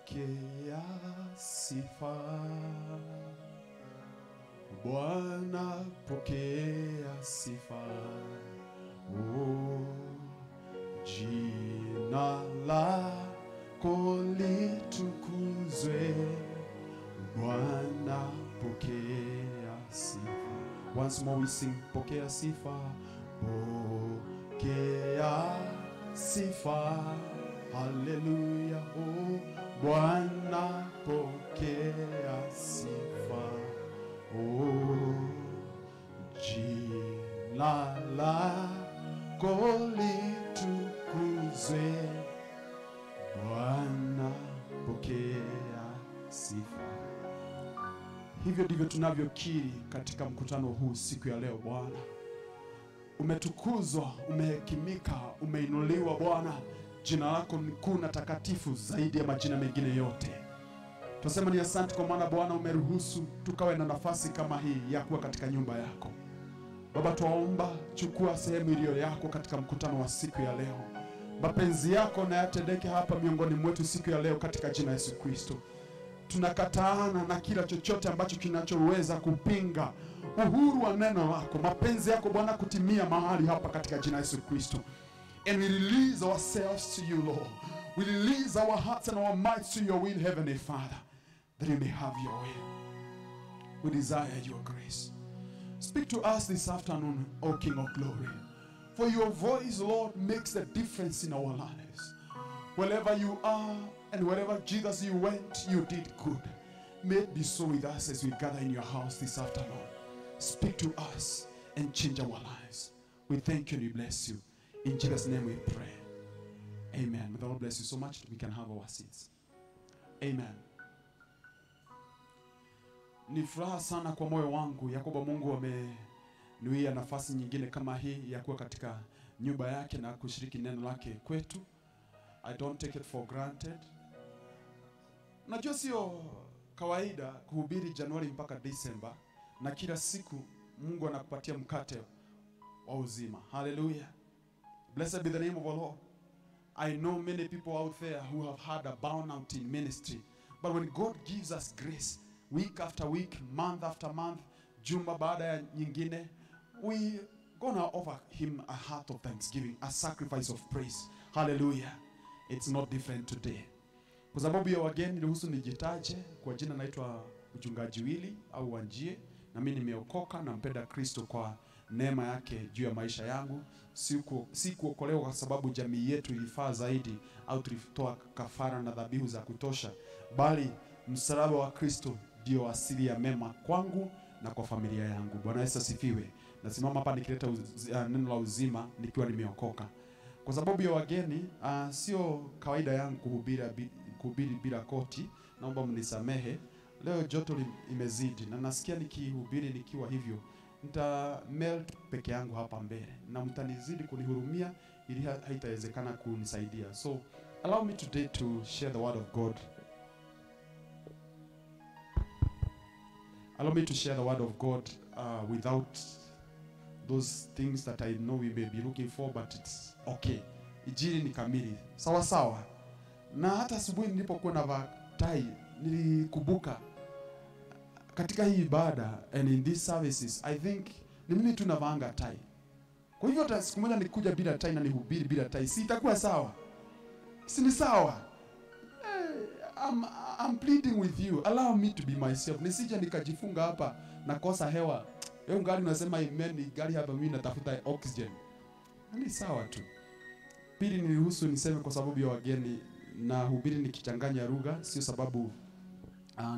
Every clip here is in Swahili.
pokea sifa. Bwana pokea sifa. Oh, jina lako litukuzwe. Bwana pokea sifa. Once more we sing, pokea sifa. Pokea sifa. Hallelujah. Oh, Bwana pokea sifa. Oh, jina lako litukuzwe. Bwana pokea sifa. Hivyo ndivyo tunavyokiri katika mkutano huu siku ya leo. Bwana, umetukuzwa, umehekimika, umeinuliwa. Bwana, jina lako ni kuu na takatifu zaidi ya majina mengine yote. Tunasema ni asante kwa maana Bwana umeruhusu tukawe na nafasi kama hii ya kuwa katika nyumba yako. Baba, tuomba chukua sehemu iliyo yako katika mkutano wa siku ya leo. Mapenzi yako na yatendeke hapa miongoni mwetu siku ya leo katika jina la Yesu Kristo. Tunakataana na kila chochote ambacho kinachoweza kupinga uhuru wa neno lako, mapenzi yako Bwana kutimia mahali hapa katika jina la Yesu Kristo. And we release ourselves to you, Lord. We release our hearts and our minds to your will, Heavenly Father, that you may have your way. We desire your grace. Speak to us this afternoon, O King of Glory. For your voice, Lord, makes the difference in our lives. Wherever you are and wherever Jesus you went, you did good. May it be so with us as we gather in your house this afternoon. Speak to us and change our lives. We thank you and we bless you. In Jesus' name we pray. Amen. May the Lord bless you so much. We can have our seats. Amen. Ni furaha sana kwa moyo wangu ya kwamba Mungu ameniwia nafasi nyingine kama hii ya kuwa katika nyumba yake na kushiriki neno lake kwetu. I don't take it for granted. Najua sio kawaida kuhubiri Januari mpaka December na kila siku Mungu anakupatia mkate wa uzima. Hallelujah. Blessed be the name of our Lord. I know many people out there who have had a burnout in ministry. But when God gives us grace, week after week, month after month, juma baada ya nyingine, we gonna offer him a heart of thanksgiving, a sacrifice of praise. Hallelujah. It's not different today. Kwa sababu ya wageni niruhusu nijitaje. Kwa jina naitwa Mchungaji Willy au Wanjie, na mimi nimeokoka na mpenda Kristo kwa neema yake juu ya maisha yangu. Si kuokolewa kwa sababu jamii yetu ilifaa zaidi au tulitoa kafara na dhabihu za kutosha, bali msalaba wa Kristo ndio asili ya mema kwangu na kwa familia yangu. Bwana Yesu asifiwe. Nasimama hapa nikileta neno la uzima nikiwa nimeokoka. Kwa sababu ya wageni, sio kawaida yangu kuhubiri bila koti. Naomba mnisamehe. Leo joto imezidi na nasikia nikihubiri nikiwa hivyo nita melt peke yangu hapa mbele na mtanizidi kunihurumia ili haitawezekana kunisaidia. So allow me today to share the word of God. Allow me to share the word of God without those things that I know we may be looking for, but it's okay. Injili ni kamili. Sawa sawa. Na hata asubuhi nilipokuwa navaa tai nilikumbuka katika hii ibada and in these services, I think ni mimi tu navaanga tai. Kwa hivyo hata siku moja nikuja bila tai na nihubiri bila tai, si itakuwa sawa? Si ni sawa? I'm pleading with you. Allow me to be myself. Nisije nikajifunga hapa na kosa hewa. Wewe ngali unasema amen, gari hapa mimi natafuta oxygen. Ni sawa tu. Pili niruhusu niseme kwa sababu ya wageni na hubiri nikichanganya lugha, sio sababu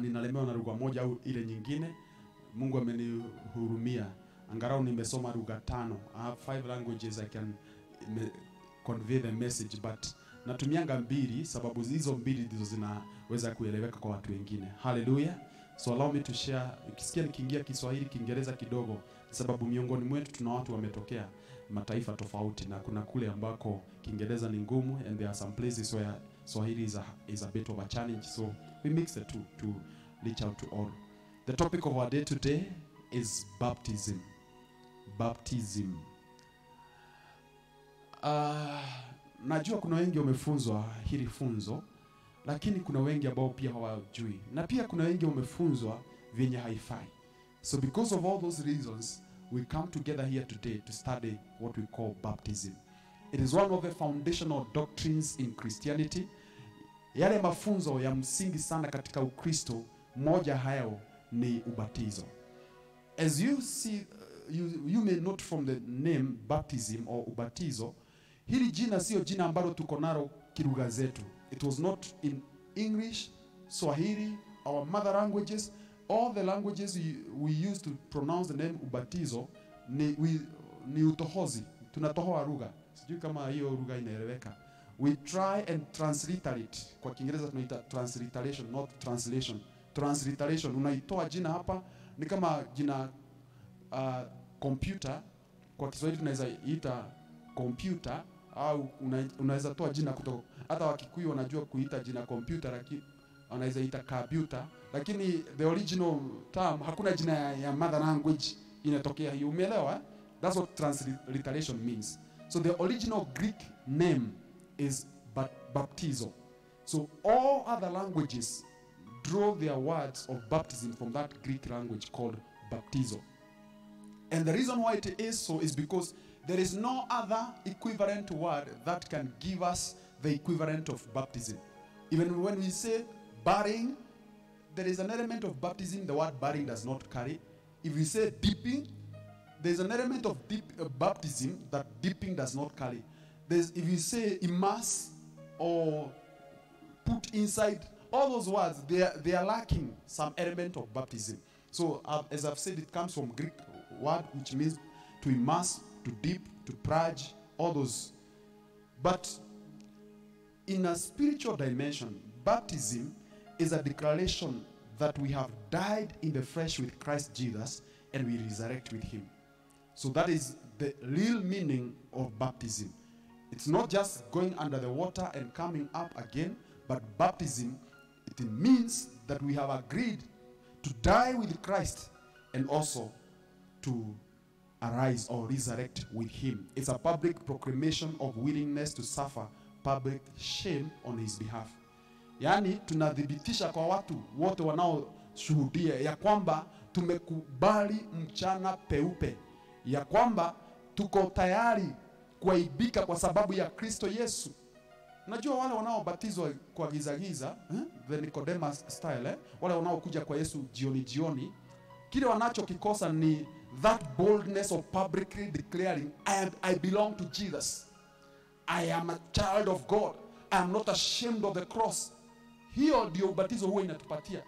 ninalemewa na lugha moja au ile nyingine. Mungu amenihurumia. Angalau nimesoma lugha 5. I have 5 languages I can convey the message, but natumianga 2 sababu hizo 2 ndizo zinaweza kueleweka kwa watu wengine. Hallelujah. So allow me to share. Ukisikia nikiingia Kiswahili, Kiingereza kidogo, sababu miongoni mwetu tuna watu wametokea mataifa tofauti na kuna kule ambako Kiingereza ni ngumu, and there are some places where Swahili is a bit of a challenge. So we mix the two to reach out to all. The topic of our day today is baptism. Baptism. Najua kuna wengi wamefunzwa hili funzo lakini kuna wengi ambao pia hawajui, na pia kuna wengi wamefunzwa vyenye haifai. So because of all those reasons, we come together here today to study what we call baptism. It is one of the foundational doctrines in Christianity. Yale mafunzo ya msingi sana katika Ukristo, moja hayo ni ubatizo. As you see, you may note from the name baptism or ubatizo, hili jina sio jina ambalo tuko nalo kilugha zetu. It was not in English, Swahili, our mother languages. All the languages we use to pronounce the name ubatizo ni utohozi. Tunatohoa lugha. Sijui kama hiyo lugha inaeleweka. We try and transliterate. Kwa Kiingereza tunaita transliteration, not translation. Transliteration, unaitoa jina hapa, ni kama jina computer. Kwa Kiswahili tunaweza ita computer, au unaweza toa jina kutoka. Hata Wakikuyu wanajua kuita jina computer, lakini wanaweza ita computer, lakini the original term hakuna jina ya mother language inatokea hiyo. Umeelewa? That's what transliteration means. So the original Greek name is baptizo. So all other languages draw their words of baptism from that Greek language called baptizo. And the reason why it is so is because there is no other equivalent word that can give us the equivalent of baptism. Even when we say burying, there is an element of baptism the word burying does not carry. If we say dipping, there is an element of baptism that dipping does not carry. If you say immerse or put inside, all those words, they are lacking some element of baptism. So as I've said, it comes from Greek word which means to immerse, to dip, to purge, all those. But in a spiritual dimension, baptism is a declaration that we have died in the flesh with Christ Jesus and we resurrect with him. So that is the real meaning of baptism. It's not just going under the water and coming up again, but baptism, it means that we have agreed to die with Christ and also to arise or resurrect with him. It's a public proclamation of willingness to suffer public shame on his behalf. Yani tunadhibitisha kwa watu wote wanaoshuhudia ya kwamba tumekubali mchana peupe, ya kwamba tuko tayari kuaibika kwa sababu ya Kristo Yesu. Unajua wale wanaobatizwa kwa giza, the Nicodemus style, wale wanaokuja kwa Yesu jioni, kile wanachokikosa ni that boldness of publicly declaring, I belong to Jesus. I am a child of God. I am not ashamed of the cross. Hiyo ndio ubatizo huwa inatupatia.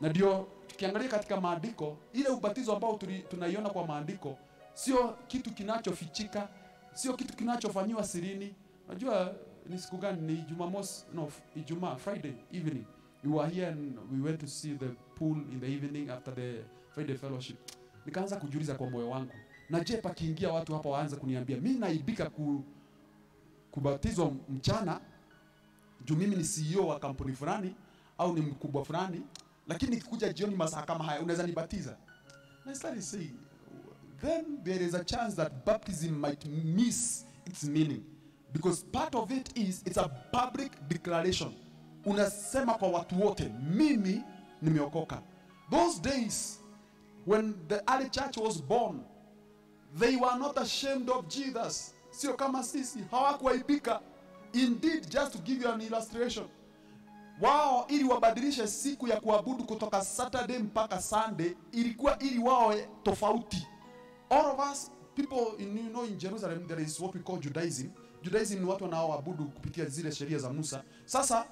Na ndio tukiangalia katika maandiko, ile ubatizo ambao tunaiona kwa maandiko sio kitu kinachofichika, sio kitu kinachofanywa sirini. Unajua ni siku gani? Ni Jumamosi, Ijumaa, Friday evening. We were here and we went to see the pool in the evening after the Friday fellowship. Nikaanza kujiuliza kwa moyo wangu, na je, pakiingia watu hapa waanze kuniambia mimi naibika kubatizwa mchana juu mimi ni CEO wa kampuni fulani au ni mkubwa fulani, lakini nikikuja jioni masaa kama haya unaweza nibatiza? And I started saying, then there is a chance that baptism might miss its meaning, because part of it is it's a public declaration. Unasema kwa watu wote, mimi nimeokoka. Those days when the early church was born, they were not ashamed of Jesus. Sio kama sisi, hawakuaibika. Indeed, just to give you an illustration, wao ili wabadilishe siku ya kuabudu kutoka Saturday mpaka Sunday, ilikuwa ili wao tofauti. All of us people in Jerusalem, there is what we call Judaism. Judaism ni watu wanaoabudu kupitia zile sheria za Musa. Sasa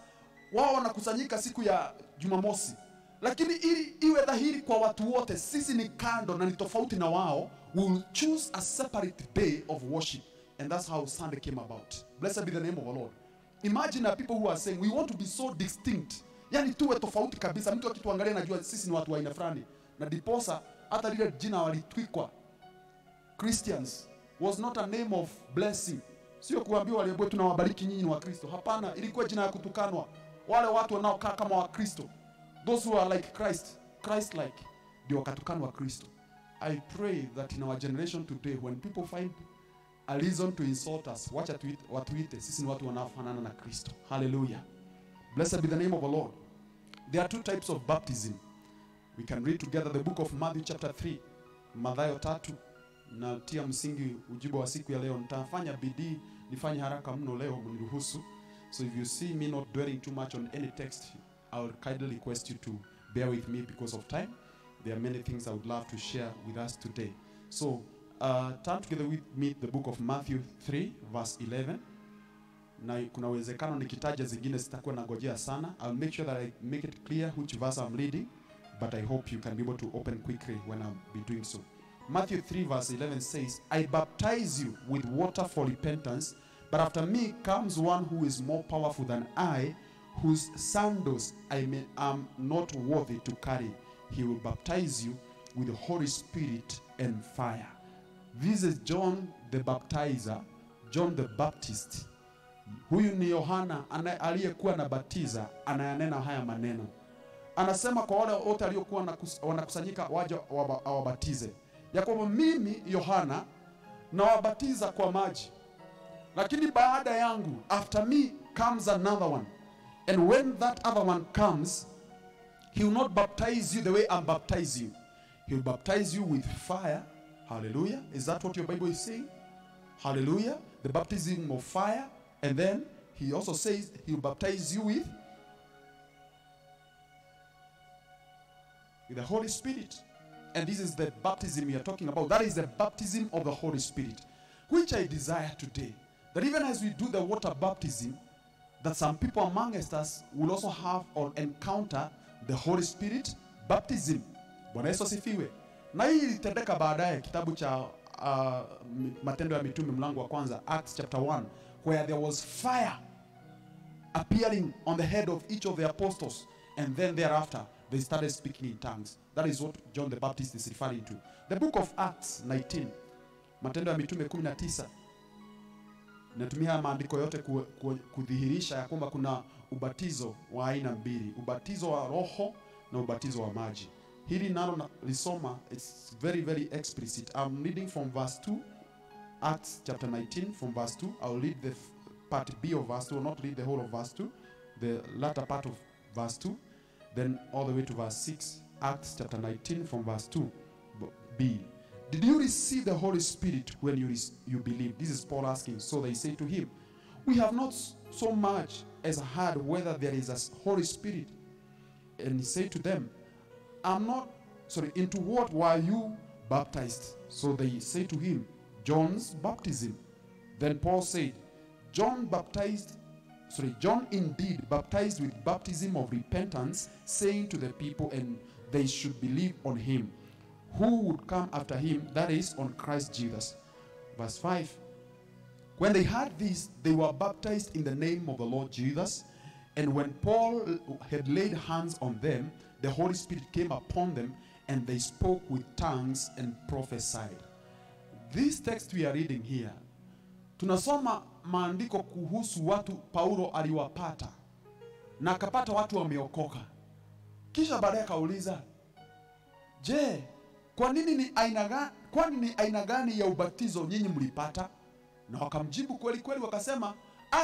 wao wanakusanyika siku ya Jumamosi, lakini ili iwe dhahiri kwa watu wote sisi ni kando na ni tofauti na wao, we will choose a separate day of worship. And that's how Sunday came about. Blessed be the name of the Lord. Imagine the people who are saying we want to be so distinct. Yani tuwe tofauti kabisa. Mtu akituangalia anajua sisi ni watu wa aina fulani. Na diposa hata lile jina walitwikwa Christians was not a name of blessing. Sio kuambiwa wale tunawabariki nyinyi ni wa Kristo. Hapana, ilikuwa jina ya kutukanwa. Wale watu wanaokaa kama wa Kristo, those who are like Christ like, ndio wakatukanwa Kristo. I pray that in our generation today, when people find a reason to insult us, wacha watuite sisi ni watu wanaofanana na Kristo. Hallelujah. Blessed be the name of the Lord. There are two types of baptism. We can read together the book of Matthew chapter 3. Mathayo 3. Natia msingi ujibu wa siku ya leo. Nitafanya bidii nifanye haraka mno leo, mniruhusu. So if you see me not dwelling too much on any text, I will kindly request you to bear with me because of time. There are many things I would love to share with us today. So turn together with me the book of Matthew 3 verse 11. Na kuna uwezekano nikitaja zingine sitakuwa nangojea sana. I'll make sure that I make it clear which verse I'm reading, but I hope you can be able to open quickly when I'll be doing so. Matthew 3 verse 11 says, I baptize you with water for repentance, but after me comes one who is more powerful than I, whose sandals I am not worthy to carry. He will baptize you with the Holy Spirit and fire. This is John the Baptizer, John the Baptist. Huyu ni Yohana aliyekuwa anabatiza, anayanena haya maneno. Anasema kwa wale wote waliokuwa wanakusanyika waje wabatize. Ya kwamba mimi Yohana nawabatiza kwa maji. Lakini baada yangu, after me comes another one. And when that other one comes, he will not baptize you the way I'm baptizing you. He will baptize you with fire. Hallelujah. Is that what your Bible is saying? Hallelujah. The baptism of fire. And then he also says he will baptize you with the Holy Spirit. And this is the baptism we are talking about. That is the baptism of the Holy Spirit, which I desire today. That even as we do the water baptism, that some people amongst us will also have or encounter the Holy Spirit baptism. Bwana Yesu asifiwe. Na hii ilitendeka baadaye kitabu cha Matendo ya Mitume mlango wa kwanza, Acts chapter 1, where there was fire appearing on the head of each of the apostles, and then thereafter they started speaking in tongues. That is what John the Baptist is referring to. The book of Acts 19, Matendo ya Mitume 19, natumia maandiko yote kudhihirisha ya kwamba kuna ubatizo wa aina mbili, ubatizo wa roho na ubatizo wa maji. Hili nalo lisoma, it's very very explicit. I'm reading from verse 2, Acts chapter 19 from verse 2. I'll read the part B of verse 2, not read the whole of verse 2, the latter part of verse 2, then all the way to verse 6. Acts chapter 19 from verse 2 B. Did you receive the Holy Spirit when you believed? This is Paul asking. So they say to him, we have not so much as heard whether there is a Holy Spirit. And he said to them, into what were you baptized? So they say to him, John's baptism. Then Paul said, John indeed baptized with baptism of repentance, saying to the people, and they should believe on him who would come after him, that is, on Christ Jesus. Verse 5. When they heard this, they were baptized in the name of the Lord Jesus. And when Paul had laid hands on them, the Holy Spirit came upon them, and they spoke with tongues and prophesied. This text we are reading here, tunasoma maandiko kuhusu watu Paulo aliwapata na akapata watu wameokoka. Kisha baadaye kauliza, je, kwa nini ni aina gani ya ubatizo nyinyi mlipata? Na wakamjibu kweli kweli wakasema,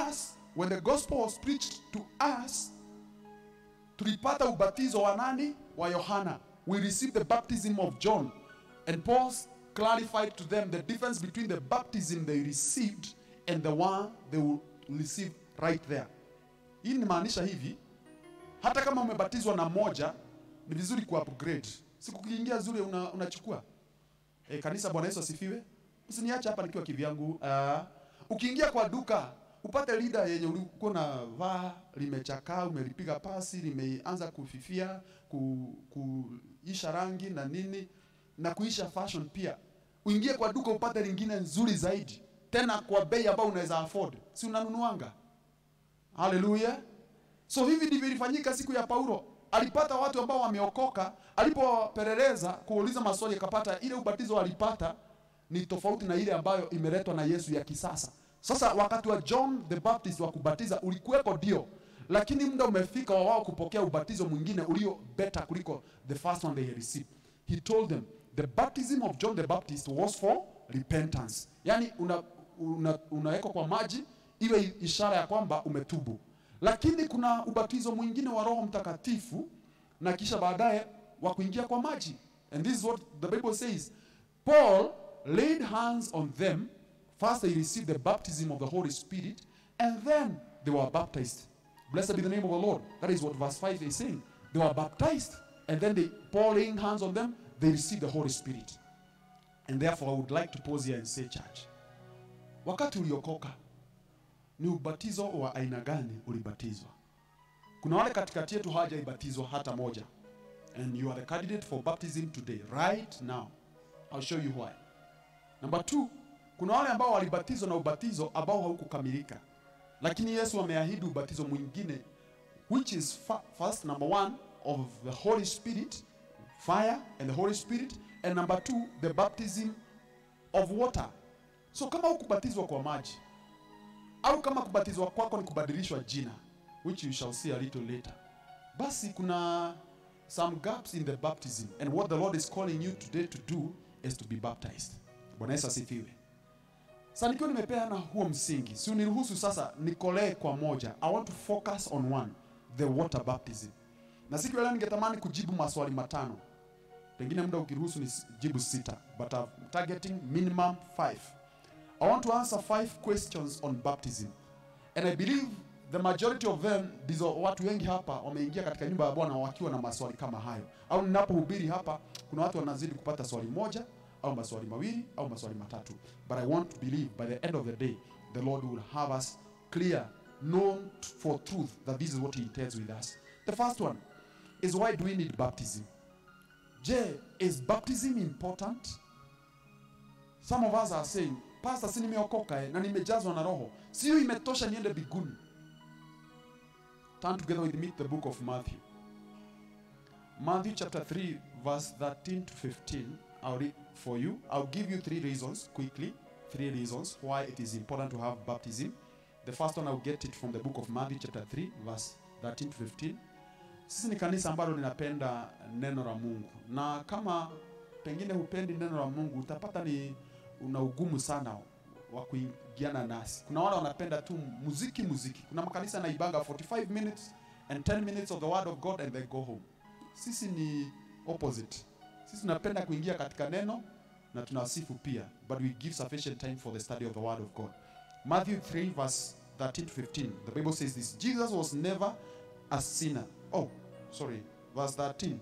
us, when the gospel was preached to us, tulipata ubatizo wa nani? Wa Yohana. We received the baptism of John. And Paul clarified to them the difference between the baptism they received and the one they will receive right there. Hii ni maanisha hivi, hata kama umebatizwa na moja, ni vizuri ku-upgrade. Siku kiingia zuri unachukua. Kanisa, Bwana Yesu asifiwe. Usiniache hapa nikiwa kivyangu. Ukiingia kwa duka, upate leader yenye ulikuwa na vaa limechakaa, umelipiga pasi, limeanza kufifia, kuisha rangi na nini, na kuisha fashion pia. Uingie kwa duka upate lingine nzuri zaidi, tena kwa bei ambayo unaweza afford. Si unanunuanga? Hallelujah. So hivi ndivyo ilifanyika siku ya Paulo. Alipata watu ambao wameokoka, alipopeleleza kuuliza maswali akapata ile ubatizo alipata ni tofauti na ile ambayo imeletwa na Yesu ya kisasa. Sasa wakati wa John the Baptist wa kubatiza ulikuwepo ndio, lakini muda umefika wa wao kupokea ubatizo mwingine ulio better kuliko the first one they received. He told them the baptism of John the Baptist was for repentance. Yani unaweka kwa maji iwe ishara ya kwamba umetubu. Lakini kuna ubatizo mwingine wa Roho Mtakatifu na kisha baadaye wa kuingia kwa maji. And this is what the Bible says. Paul laid hands on them. First they received the baptism of the Holy Spirit, and then they were baptized. Blessed be the name of the Lord. That is what verse 5 is saying. They were baptized, and then Paul laying hands on them, they received the Holy Spirit. And therefore I would like to pause here and say, church, wakati uliokoka, ni ubatizo wa aina gani ulibatizwa? Kuna wale katikati yetu hawajaibatizwa hata moja. And you are the candidate for baptism today, right now. I'll show you why. Number 2, kuna wale ambao walibatizwa na ubatizo ambao haukukamilika. Lakini Yesu ameahidi ubatizo mwingine, which is first, number 1, of the Holy Spirit, fire and the Holy Spirit, and number 2, the baptism of water. So kama hukubatizwa kwa maji, au kama kubatizwa kwako ni kubadilishwa jina, which you shall see a little later, basi kuna some gaps in the baptism, and what the Lord is calling you today to do is to be baptized. Bwana Yesu asifiwe. Sasa nikiwa nimepeana huo msingi, si uniruhusu sasa nikolee kwa moja. I want to focus on one, the water baptism. Na siku ya leo ningetamani kujibu maswali 5. Pengine muda ukiruhusu nijibu 6, but I'm targeting minimum 5. I want to answer 5 questions on baptism. And I believe the majority of them, dizo watu wengi hapa wameingia katika nyumba ya Bwana wakiwa na maswali kama hayo. Au ninapohubiri hapa kuna watu wanazidi kupata swali moja au maswali mawili au maswali 3. But I want to believe by the end of the day the Lord will have us clear, known for truth that this is what he intends with us. The first one is, why do we need baptism? Is baptism important? Some of us are saying, Pastor, si nimeokoka na nimejazwa na Roho, sio imetosha niende biguni. Turn together with me the book of Matthew. Matthew chapter 3 verse 13 to 15. I'll read for you. I'll give you 3 reasons quickly. 3 reasons why it is important to have baptism. The first one, I'll get it from the book of Matthew chapter 3 verse 13 to 15. Sisi ni kanisa ambalo linapenda neno la Mungu. Na kama pengine hupendi neno la Mungu, utapata ni una ugumu sana wa kuingiana nasi. Kuna wale wanapenda tu muziki. Kuna makanisa yanaibanga 45 minutes and 10 minutes of the word of God and they go home. Sisi ni opposite. Sisi tunapenda kuingia katika neno na tunasifu pia, but we give sufficient time for the study of the word of God. Matthew 3 verse 13 to 15. The Bible says this: Jesus was never a sinner. Verse 13.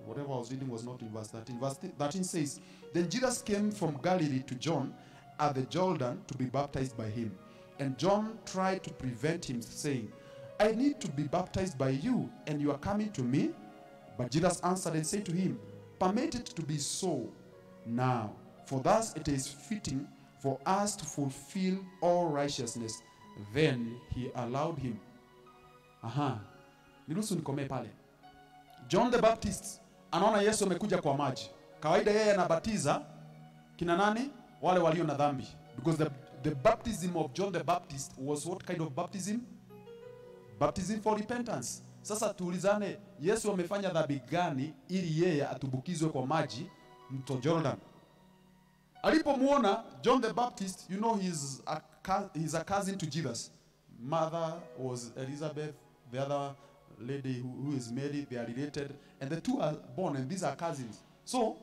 Whatever I was reading was not in verse 13. Verse 13 says, then Jesus came from Galilee to John at the Jordan to be baptized by him. And John tried to prevent him, saying, I need to be baptized by you, and you are coming to me? But Jesus answered and said to him, permit it to be so now, for thus it is fitting for us to fulfill all righteousness. Then he allowed him. Niruhusu nikome pale. John the Baptist anaona Yesu amekuja kwa maji. Kawaida yeye anabatiza kina nani? Wale walio na dhambi. Because the baptism of John the Baptist was what kind of baptism? Baptism for repentance. Sasa tuulizane, Yesu amefanya dhambi gani ili yeye atubukizwe kwa maji mto Jordan? Alipomuona John the Baptist, you know he's a cousin to Jesus. Mother was Elizabeth, the other lady who is Mary, they are related, and the 2 are born, and these are cousins. So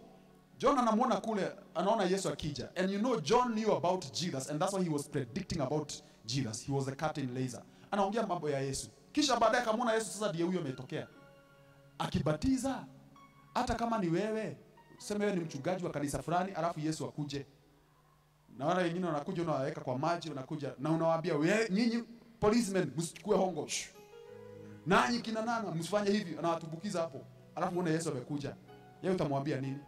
John anamuona kule, anaona Yesu akija, and you know John knew about Jesus, and that's why he was predicting about Jesus. He was the curtain laser. Anaongea mambo ya Yesu. Kisha baadaye akamuona Yesu, sasa ndiye huyo ametokea akibatiza. Hata kama ni wewe, sema wewe ni mchungaji wa kanisa fulani, alafu Yesu akuje, na wale wengine wanakuja, unawaweka kwa maji, unakuja na unawaambia, wewe nyinyi policemen msichukue hongo, nanyi kina nana msifanye hivi, anawatubukiza hapo. Alafu uone Yesu amekuja, yeye utamwambia nini?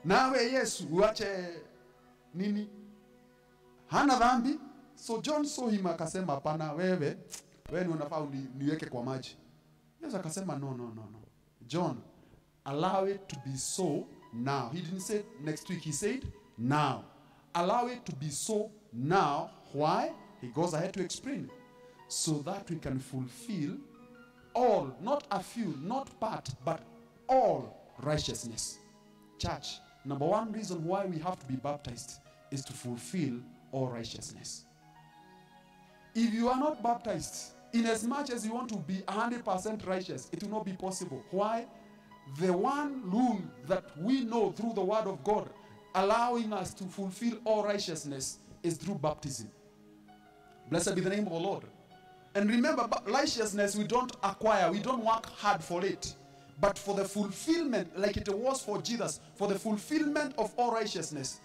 Nawe Yesu uache nini? Hana dhambi. So John saw him, akasema hapana, wewe ni unafaa niweke kwa maji. Yesu akasema no. John, allow it to be so now. He didn't say next week, he said now. Allow it to be so now. Why? He goes ahead to explain. So that we can fulfill all, not a few, not part, but all righteousness. Church, number 1 reason why we have to be baptized is to fulfill all righteousness. if you are not baptized, in as much as you want to be 100% righteous, it will not be possible. Why? The one rule that we know through the word of God, allowing us to fulfill all righteousness, is through baptism. Blessed be the name of the Lord. And remember, righteousness we don't acquire, we don't work hard for it. But for the fulfillment, like it was for Jesus, for the fulfillment of all righteousness,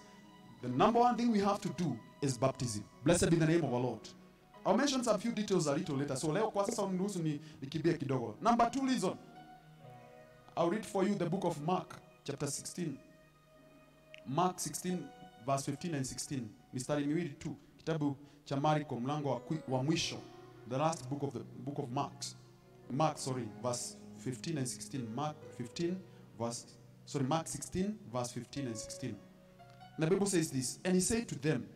the number one thing we have to do is baptism. Blessed be the name of our Lord. I'll mention some few details a little later. So leo kwa sasa uniruhusu nikimbie kidogo. Number 2 reason. I'll read for you the book of Mark, chapter 16. Mark 16, verse 15 and 16. Mistari miwili tu. Kitabu cha Marko mlango wa mwisho. The last book of the book of Mark, verse 15 and 16. Mark 16, verse 15 and 16. And the Bible says this, and he said to them,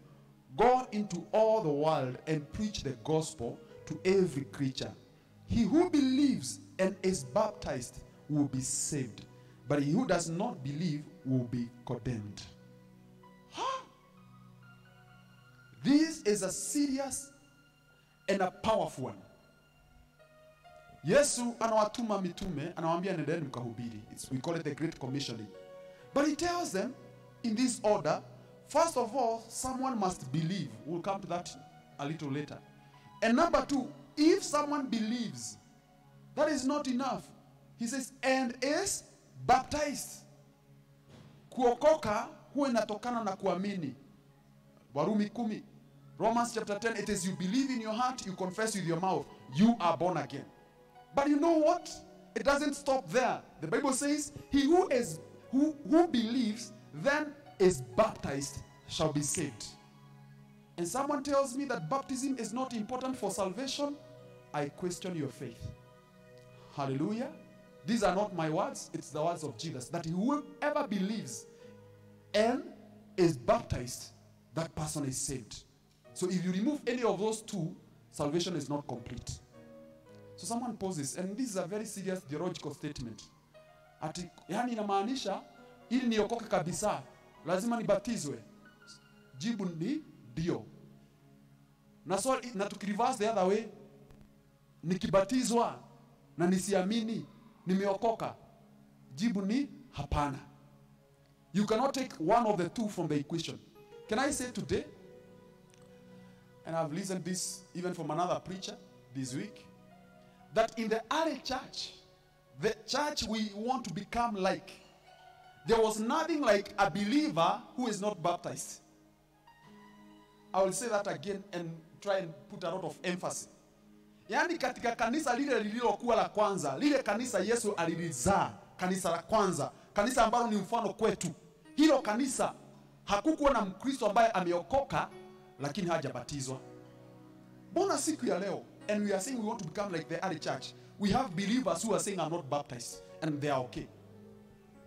go into all the world and preach the gospel to every creature. He who believes and is baptized will be saved, but he who does not believe will be condemned. Huh? This is a serious and a powerful one. Yesu anawatuma mitume, anawaambia nendeni mkahubiri. We call it the Great Commissioning. But he tells them in this order, first of all, someone must believe. We'll come to that a little later. And number 2, if someone believes, that is not enough. He says, and is baptized. Kuokoka huwa inatokana na kuamini. Warumi 10. Romans chapter 10, it is you believe in your heart, you confess with your mouth, you are born again. But you know what? It doesn't stop there. The Bible says, he who believes then is baptized shall be saved. And someone tells me that baptism is not important for salvation, I question your faith. Hallelujah. These are not my words, it's the words of Jesus. That whoever believes and is baptized, that person is saved. So if you remove any of those two, salvation is not complete. So someone poses, and this is a very serious theological statement. Yani inamaanisha, ili niokoke kabisa, lazima nibatizwe. Jibu ni ndio. Na tukiriverse the other way, nikibatizwa na nisiamini, nimeokoka. Jibu ni hapana. You cannot take one of the two from the equation. Can I say today, and I've listened this even from another preacher this week, that in the early church, the church we want to become like, there was nothing like a believer who is not baptized. I will say that again and try and put a lot of emphasis. Yani katika kanisa lile lililokuwa la kwanza, lile kanisa Yesu alilizaa, kanisa la kwanza, kanisa ambalo ni mfano kwetu. Hilo kanisa hakukuwa na Mkristo ambaye ameokoka lakini hajabatizwa. Mbona siku ya leo, and we are saying we want to become like the early church, we have believers who are saying I'm not baptized and they are okay.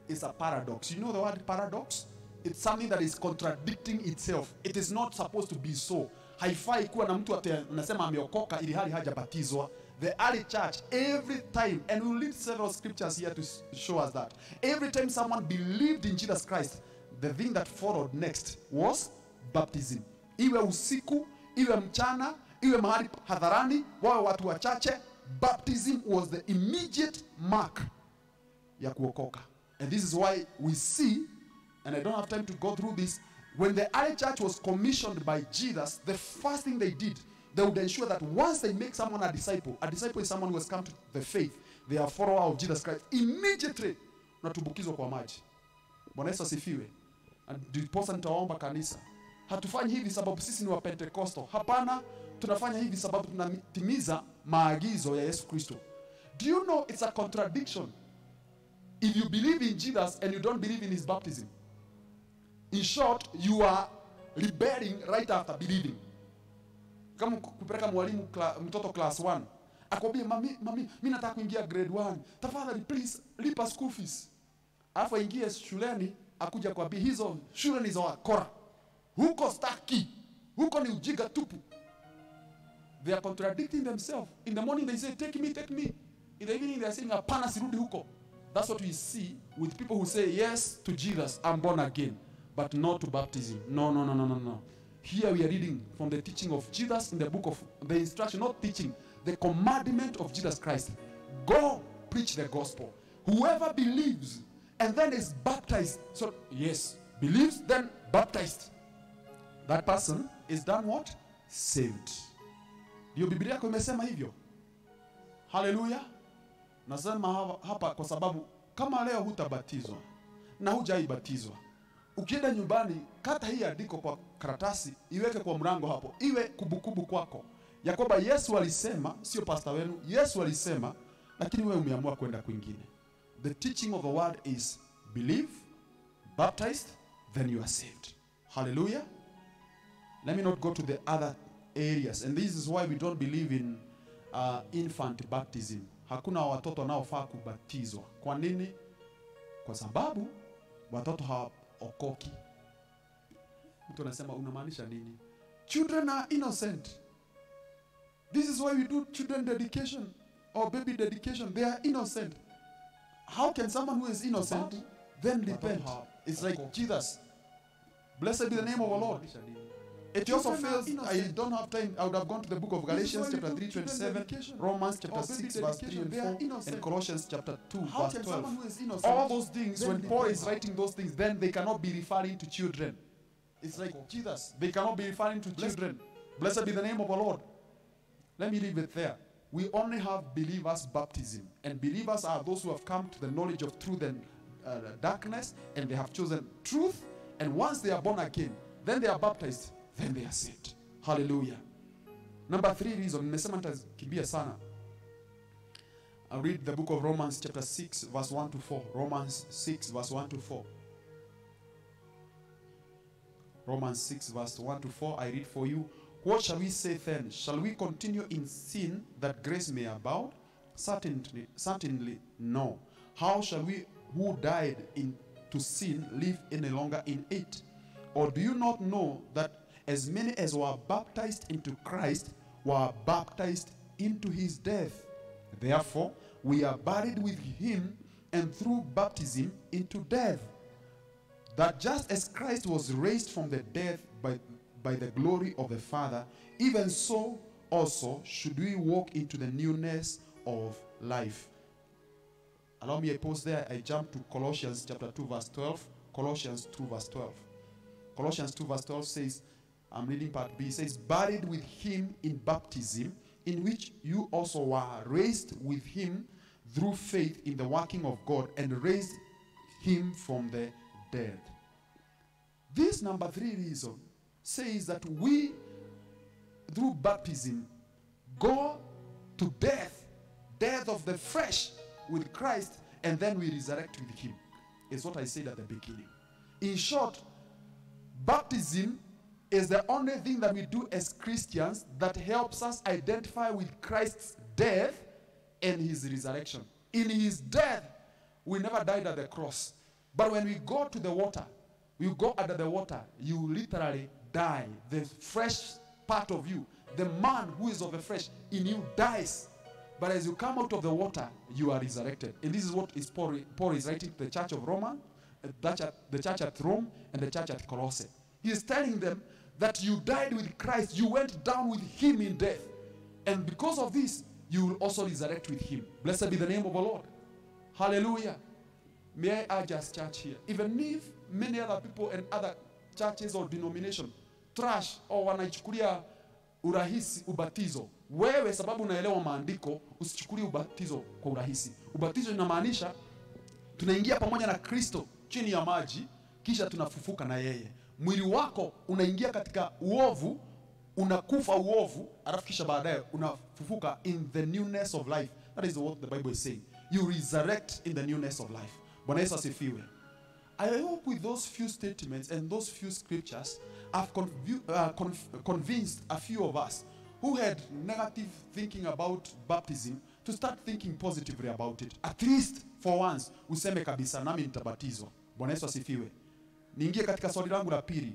It's a paradox. You know the word paradox? It's something that is contradicting itself. It is not supposed to be so. Haifai kuwa na mtu anasema ameokoka ili hali hajabatizwa. The early church, every time, and we'll read several scriptures here to show us that, every time someone believed in Jesus Christ, the thing that followed next was baptism. Iwe usiku, iwe mchana, iwe mahali hadharani, wawe watu wachache, baptism was the immediate mark ya kuokoka. And this is why we see, and I don't have time to go through this, when the early church was commissioned by Jesus, the first thing they did, they would ensure that once they make someone a disciple is someone who has come to the faith, they are follower of Jesus Christ, immediately unatumbukizwa kwa maji. Bwana Yesu asifiwe. Ndiposa nitaomba kanisa, hatufanyi hivi sababu sisi ni wa Pentecostal. Hapana, tunafanya hivi sababu tunatimiza maagizo ya Yesu Kristo. Do you know it's a contradiction if you believe in Jesus and you don't believe in his baptism? In short, you are rebelling right after believing. Kama kupeleka mwalimu mtoto class 1, akwambia mami mimi nataka kuingia grade 1. Tafadhali please lipa school fees. Alafu ingie shuleni akuja kwambia hizo shule ni za wakora. Huko staki. Huko ni ujinga tupu. They are contradicting themselves. In the morning they say take me, take me. In the evening they are saying hapana sirudi huko. That's what we see with people who say yes to Jesus, I'm born again, but not to baptism. No. Here we are reading from the teaching of Jesus in the book of the instruction, not teaching, the commandment of Jesus Christ. Go preach the gospel. Whoever believes and then is baptized. So, yes, believes, then baptized. That person is done what? Saved. Ndio Biblia yako imesema hivyo. Hallelujah. Nasema hapa kwa sababu kama leo hutabatizwa na hujaibatizwa, ukienda nyumbani, kata hii andiko kwa karatasi, iweke kwa mlango hapo, iwe kubukubu kwako ya kwamba Yesu alisema, sio pastor wenu, Yesu alisema, lakini wewe umeamua kwenda kwingine. The teaching of the word is believe, baptized, then you are saved. Hallelujah. Let me not go to the other areas, and this is why we don't believe in infant baptism. Hakuna watoto wanaofaa kubatizwa. Kwa nini? Kwa sababu watoto hawaokoki. Mtu anasema unamaanisha nini? Children are innocent. This is why we do children dedication or baby dedication. They are innocent. How can someone who is innocent then repent? It's like Jesus. Blessed be the name of our Lord. It also fails. I don't have time. I would have gone to the book of Galatians chapter 3:27, Romans chapter 6 verse 3 and 4, and Colossians chapter 2 verse 12. All those things, when Paul is writing those things, then they cannot be referring to children. It's like Jesus. They cannot be referring to children. Blessed be the name of our Lord. Let me leave it there. We only have believers' baptism. And believers are those who have come to the knowledge of truth and darkness, and they have chosen truth. And once they are born again, then they are baptized. Then they are saved. Hallelujah. Number 3 reason. Nimesema nitakimbia sana. I'll read the book of Romans chapter 6 verse 1 to 4. Romans 6 verse 1 to 4. Romans 6 verse 1 to 4. I read for you. What shall we say then? Shall we continue in sin that grace may abound? Certainly no. How shall we who died into sin live any longer in it? Or do you not know that as many as were baptized into Christ were baptized into his death? Therefore, we are buried with him, and through baptism into death, that just as Christ was raised from the dead by the glory of the Father, even so also should we walk into the newness of life. Allow me a pause there. I jump to Colossians chapter 2 verse 12. Colossians 2 verse 12. Colossians 2 verse 12 says, I'm reading part B, it says, buried with him in baptism, in which you also were raised with him through faith in the working of God, and raised him from the dead. This number 3 reason says that we, through baptism, go to death of the flesh with Christ, and then we resurrect with him. Is what I said at the beginning. In short, baptism is the only thing that we do as Christians that helps us identify with Christ's death and his resurrection. In his death, we never died at the cross. But when we go to the water, you go under the water, you literally die. The fresh part of you, the man who is of the flesh in you dies. But as you come out of the water, you are resurrected. And this is what Paul is writing to the church of Rome, the church at Rome, and the church at Colossae. He is telling them that you died with Christ. You went down with him in death. And because of this, you will also resurrect with him. Blessed be the name of the Lord. Hallelujah. May I urge us, church here, even if many other people and other churches or denominations trash or wanaichukulia urahisi ubatizo, wewe sababu unaelewa maandiko usichukulie ubatizo kwa urahisi. Ubatizo inamaanisha tunaingia pamoja na Kristo chini ya maji, kisha tunafufuka na yeye. Mwili wako unaingia katika uovu, unakufa uovu, alafu kisha baadaye unafufuka in the newness of life. That is what the Bible is saying. You resurrect in the newness of life. Bwana Yesu asifiwe. I hope with those few statements and those few scriptures, I've convinced a few of us who had negative thinking about baptism to start thinking positively about it. At least for once, useme kabisa nami nitabatizwa. Bwana Yesu asifiwe. Niingie katika swali langu la pili.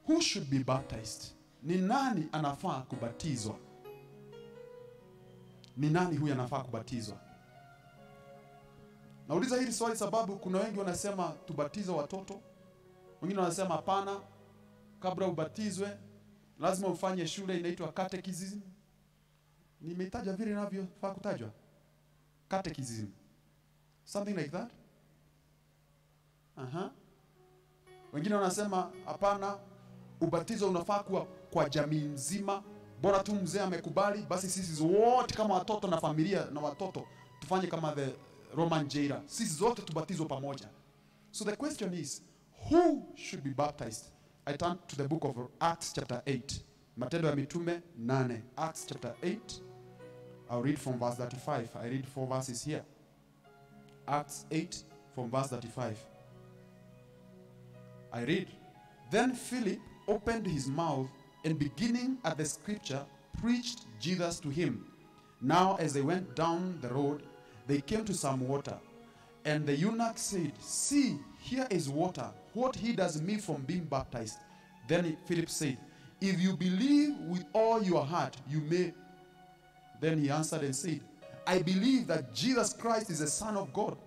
Who should be baptized? Ni nani anafaa kubatizwa? Ni nani huyu anafaa kubatizwa? Nauliza hili swali sababu kuna wengi wanasema tubatize watoto. Wengine wanasema hapana, kabla ubatizwe lazima ufanye shule inaitwa catechism. Nimeitaja vile inavyofaa kutajwa. Catechism. Something like that. Wengine wanasema hapana, ubatizo unafaa kuwa kwa jamii nzima. Bora tu mzee amekubali, basi sisi wote kama watoto na familia na watoto tufanye kama the Roman jailer. Sisi zote tubatizwe pamoja. So the question is, who should be baptized? I turn to the book of Acts chapter 8. Matendo ya Mitume 8. Acts chapter 8. I'll read from verse 35. I read 4 verses here. Acts 8 from verse 35. I read, Then Philip opened his mouth and beginning at the scripture, preached Jesus to him. Now as they went down the road, they came to some water. And the eunuch said, See, here is water. What hinders me from being baptized? Then Philip said, If you believe with all your heart, you may. Then he answered and said, I believe that Jesus Christ is the Son of God.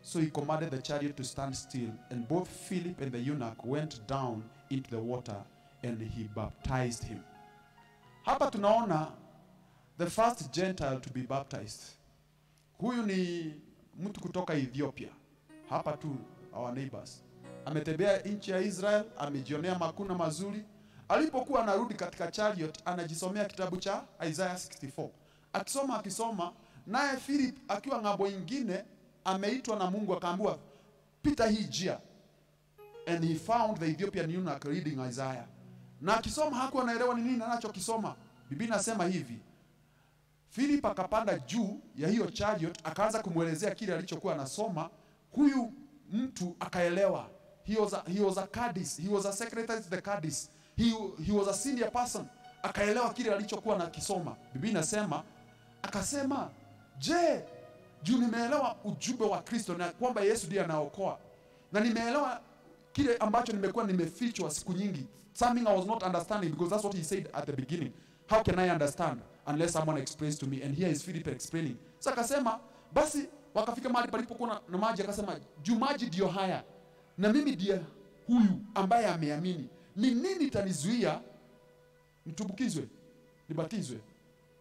So he commanded the chariot to stand still, and both Philip and the eunuch went down into the water, and he baptized him. Hapa tunaona the first Gentile to be baptized. Huyu ni mtu kutoka Ethiopia. Hapa tu, our neighbors. Ametembea nchi ya Israel, amejionea makuna mazuri. Alipokuwa anarudi katika chariot, anajisomea kitabu cha Isaiah 64. Akisoma, naye Philip akiwa ng'ambo ingine, ameitwa na Mungu akaambiwa, pita hii njia. And he found the Ethiopian eunuch reading Isaiah. Na akisoma hakuwa anaelewa ni nini anachokisoma. Biblia inasema hivi, Philip akapanda juu ya hiyo chariot, akaanza kumuelezea kile alichokuwa anasoma. Huyu mtu akaelewa. He was a Cadiz. He was a secretary to the Cadiz. He was a senior person. Akaelewa kile alichokuwa anakisoma. Biblia inasema, akasema, je, juu nimeelewa ujumbe wa Kristo na kwamba Yesu ndiye anaokoa. Na nimeelewa kile ambacho nimekuwa nimefichwa siku nyingi. Something I was not understanding, because that's what he said at the beginning. How can I understand unless someone explains to me? And here is Philip explaining. Sasa akasema, basi wakafika mahali palipokuwa na maji, akasema, juu maji ndio haya, na mimi ndiye huyu ambaye ameamini. Ni nini itanizuia nitubukizwe, nibatizwe?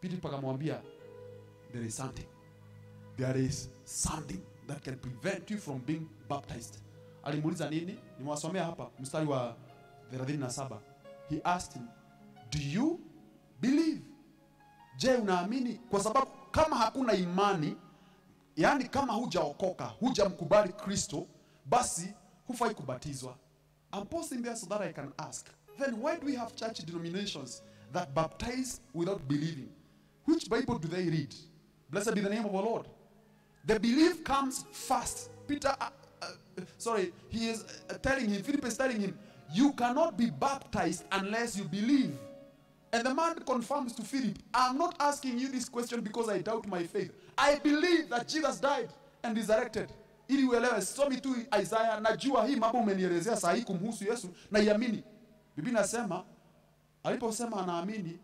Philip akamwambia, there is something. There is something that can prevent you from being baptized. Alimuuliza nini? Nimewasomea hapa mstari wa 37. He asked him, do you believe? Je, unaamini? Kwa sababu kama hakuna imani, yani kama hujaokoka, hujamkubali Kristo, basi hufai kubatizwa. I'm posting there so that I can ask, then why do we have church denominations that baptize without believing? Which Bible do they read? Blessed be the name of our Lord. The belief comes first. He is telling him, Philip is telling him, you cannot be baptized unless you believe. And the man confirms to Philip, I'm not asking you this question because I doubt my faith. I believe that Jesus died and resurrected. Ili uelewe, somi tu Isaiah, najua hii mambo umenielezea saa hii kumhusu Yesu, na iamini. Biblia inasema, aliposema anaamini,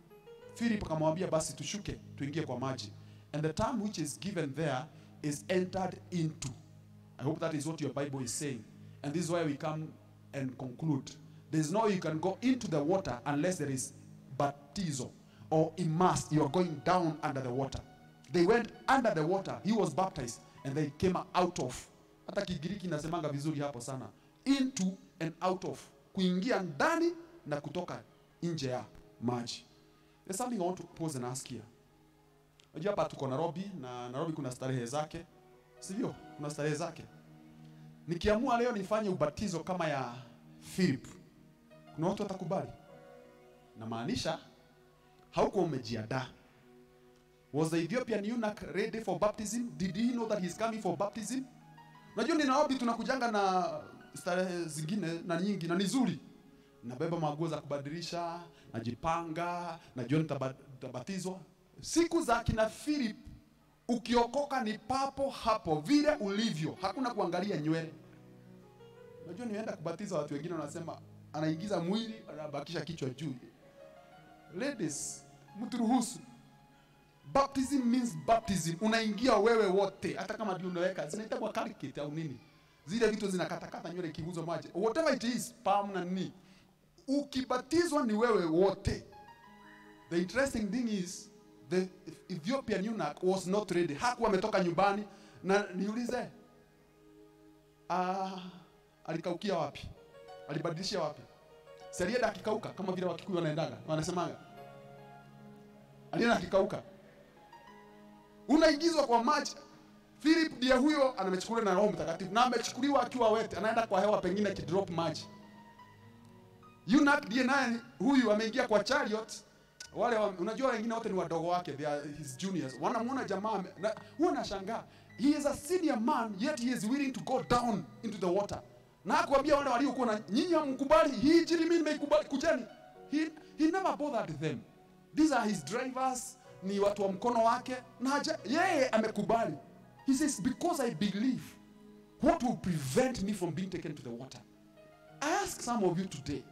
Philip akamwambia basi tushuke, tuingie kwa maji. And the term which is given there is entered into. I hope that is what your Bible is saying. And this is why we come and conclude. There is no way you can go into the water unless there is baptizo or immersed. You are going down under the water. They went under the water. He was baptized and they came out of. Hata Kigiriki nasemanga vizuri hapo sana. Into and out of. Kuingia ndani na kutoka nje ya maji. There's something I want to pause and ask here. Unajua hapa tuko Nairobi, na Nairobi kuna starehe zake. Sivyo? Kuna starehe zake. Nikiamua leo nifanye ubatizo kama ya Philip, kuna watu watakubali? Na maanisha hauko umejiandaa. Was the Ethiopian eunuch ready for baptism? Did he know that he's coming for baptism? Unajua ni Nairobi tunakujanga na starehe zingine na nyingi na nzuri. Nabeba maguo za kubadilisha, najipanga, najua nitabatizwa. Siku za kina Philip, ukiokoka ni papo hapo vile ulivyo. Hakuna kuangalia nywele. Unajua nienda kubatiza watu wengine wanasema anaingiza mwili, anabakisha kichwa juu. Ladies, mturuhusu. Baptism means baptism. Unaingia wewe wote. Hata kama ndio unaweka, zinaita kwa kariketi au nini. Zile vitu zinakatakata nywele kiguzo maji. Whatever it is, palm na nini. Ukibatizwa ni wewe wote. The interesting thing is, the Ethiopian eunuch was not ready. Hakuwa ametoka nyumbani. Na niulize, alikaukia wapi? Alibadilisha wapi? Si alienda akikauka kama vile Wakikuyu wanaendaga, wanasemaga. Alienda akikauka. Unaingizwa kwa maji. Philip ndiye huyo anamechukuliwa na Roho Mtakatifu. Na amechukuliwa akiwa wete, anaenda kwa hewa pengine kidrop maji. Eunuch ndiye naye huyu ameingia kwa chariot. Wale unajua wengine wote ni wadogo wake, they are his juniors. Wanamuona jamaa huwa anashangaa. He is a senior man, yet he is willing to go down into the water. Na akwambia wale waliokuwa na nyinyi hamkubali, hii injili mimi nimeikubali, kujeni. He never bothered them. These are his drivers, ni watu wa mkono wake, na yeye amekubali. He says, because I believe, what will prevent me from being taken to the water? I ask some of you today,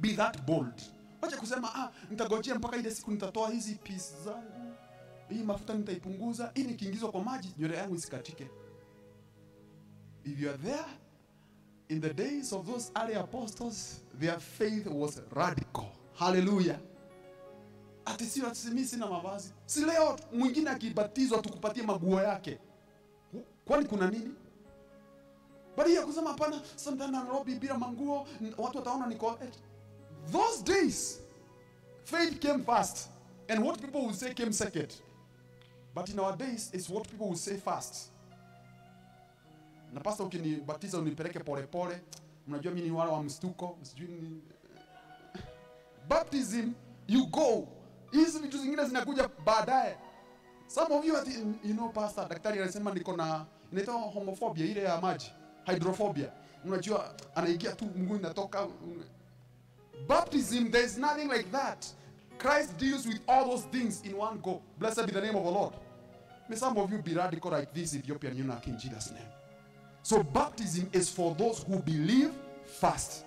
be that bold. Wacha kusema, nitagojea mpaka ile siku nitatoa hizi pieces zangu. Hii mafuta nitaipunguza, ili nikiingizwa kwa maji, nywele yangu isikatike. If you are there, in the days of those early apostles, their faith was radical. Hallelujah. Ati mimi sina mavazi. Si leo mwingine akibatizwa tukupatie maguo yake. Kwani kuna nini? Bali ya kusema hapana, sometimes Nairobi bila manguo, watu wataona niko. Those days, faith came first. And what people will say came second. But in our days, it's what people will say first. Na pastor ukinibatiza unipeleke pole pole, mnajua mimi ni wale wa mstuko, sijui ni baptism, you go. Hizi vitu zingine zinakuja baadaye. Some of you pastor, daktari anasema niko na inaitwa homophobia ile ya maji, hydrophobia. Unajua anaingia tu mguu inatoka. Baptism, there is nothing like that. Christ deals with all those things in one go. Blessed be the name of the Lord. May some of you be radical like this Ethiopian eunuch in Jesus' name. So baptism is for those who believe first.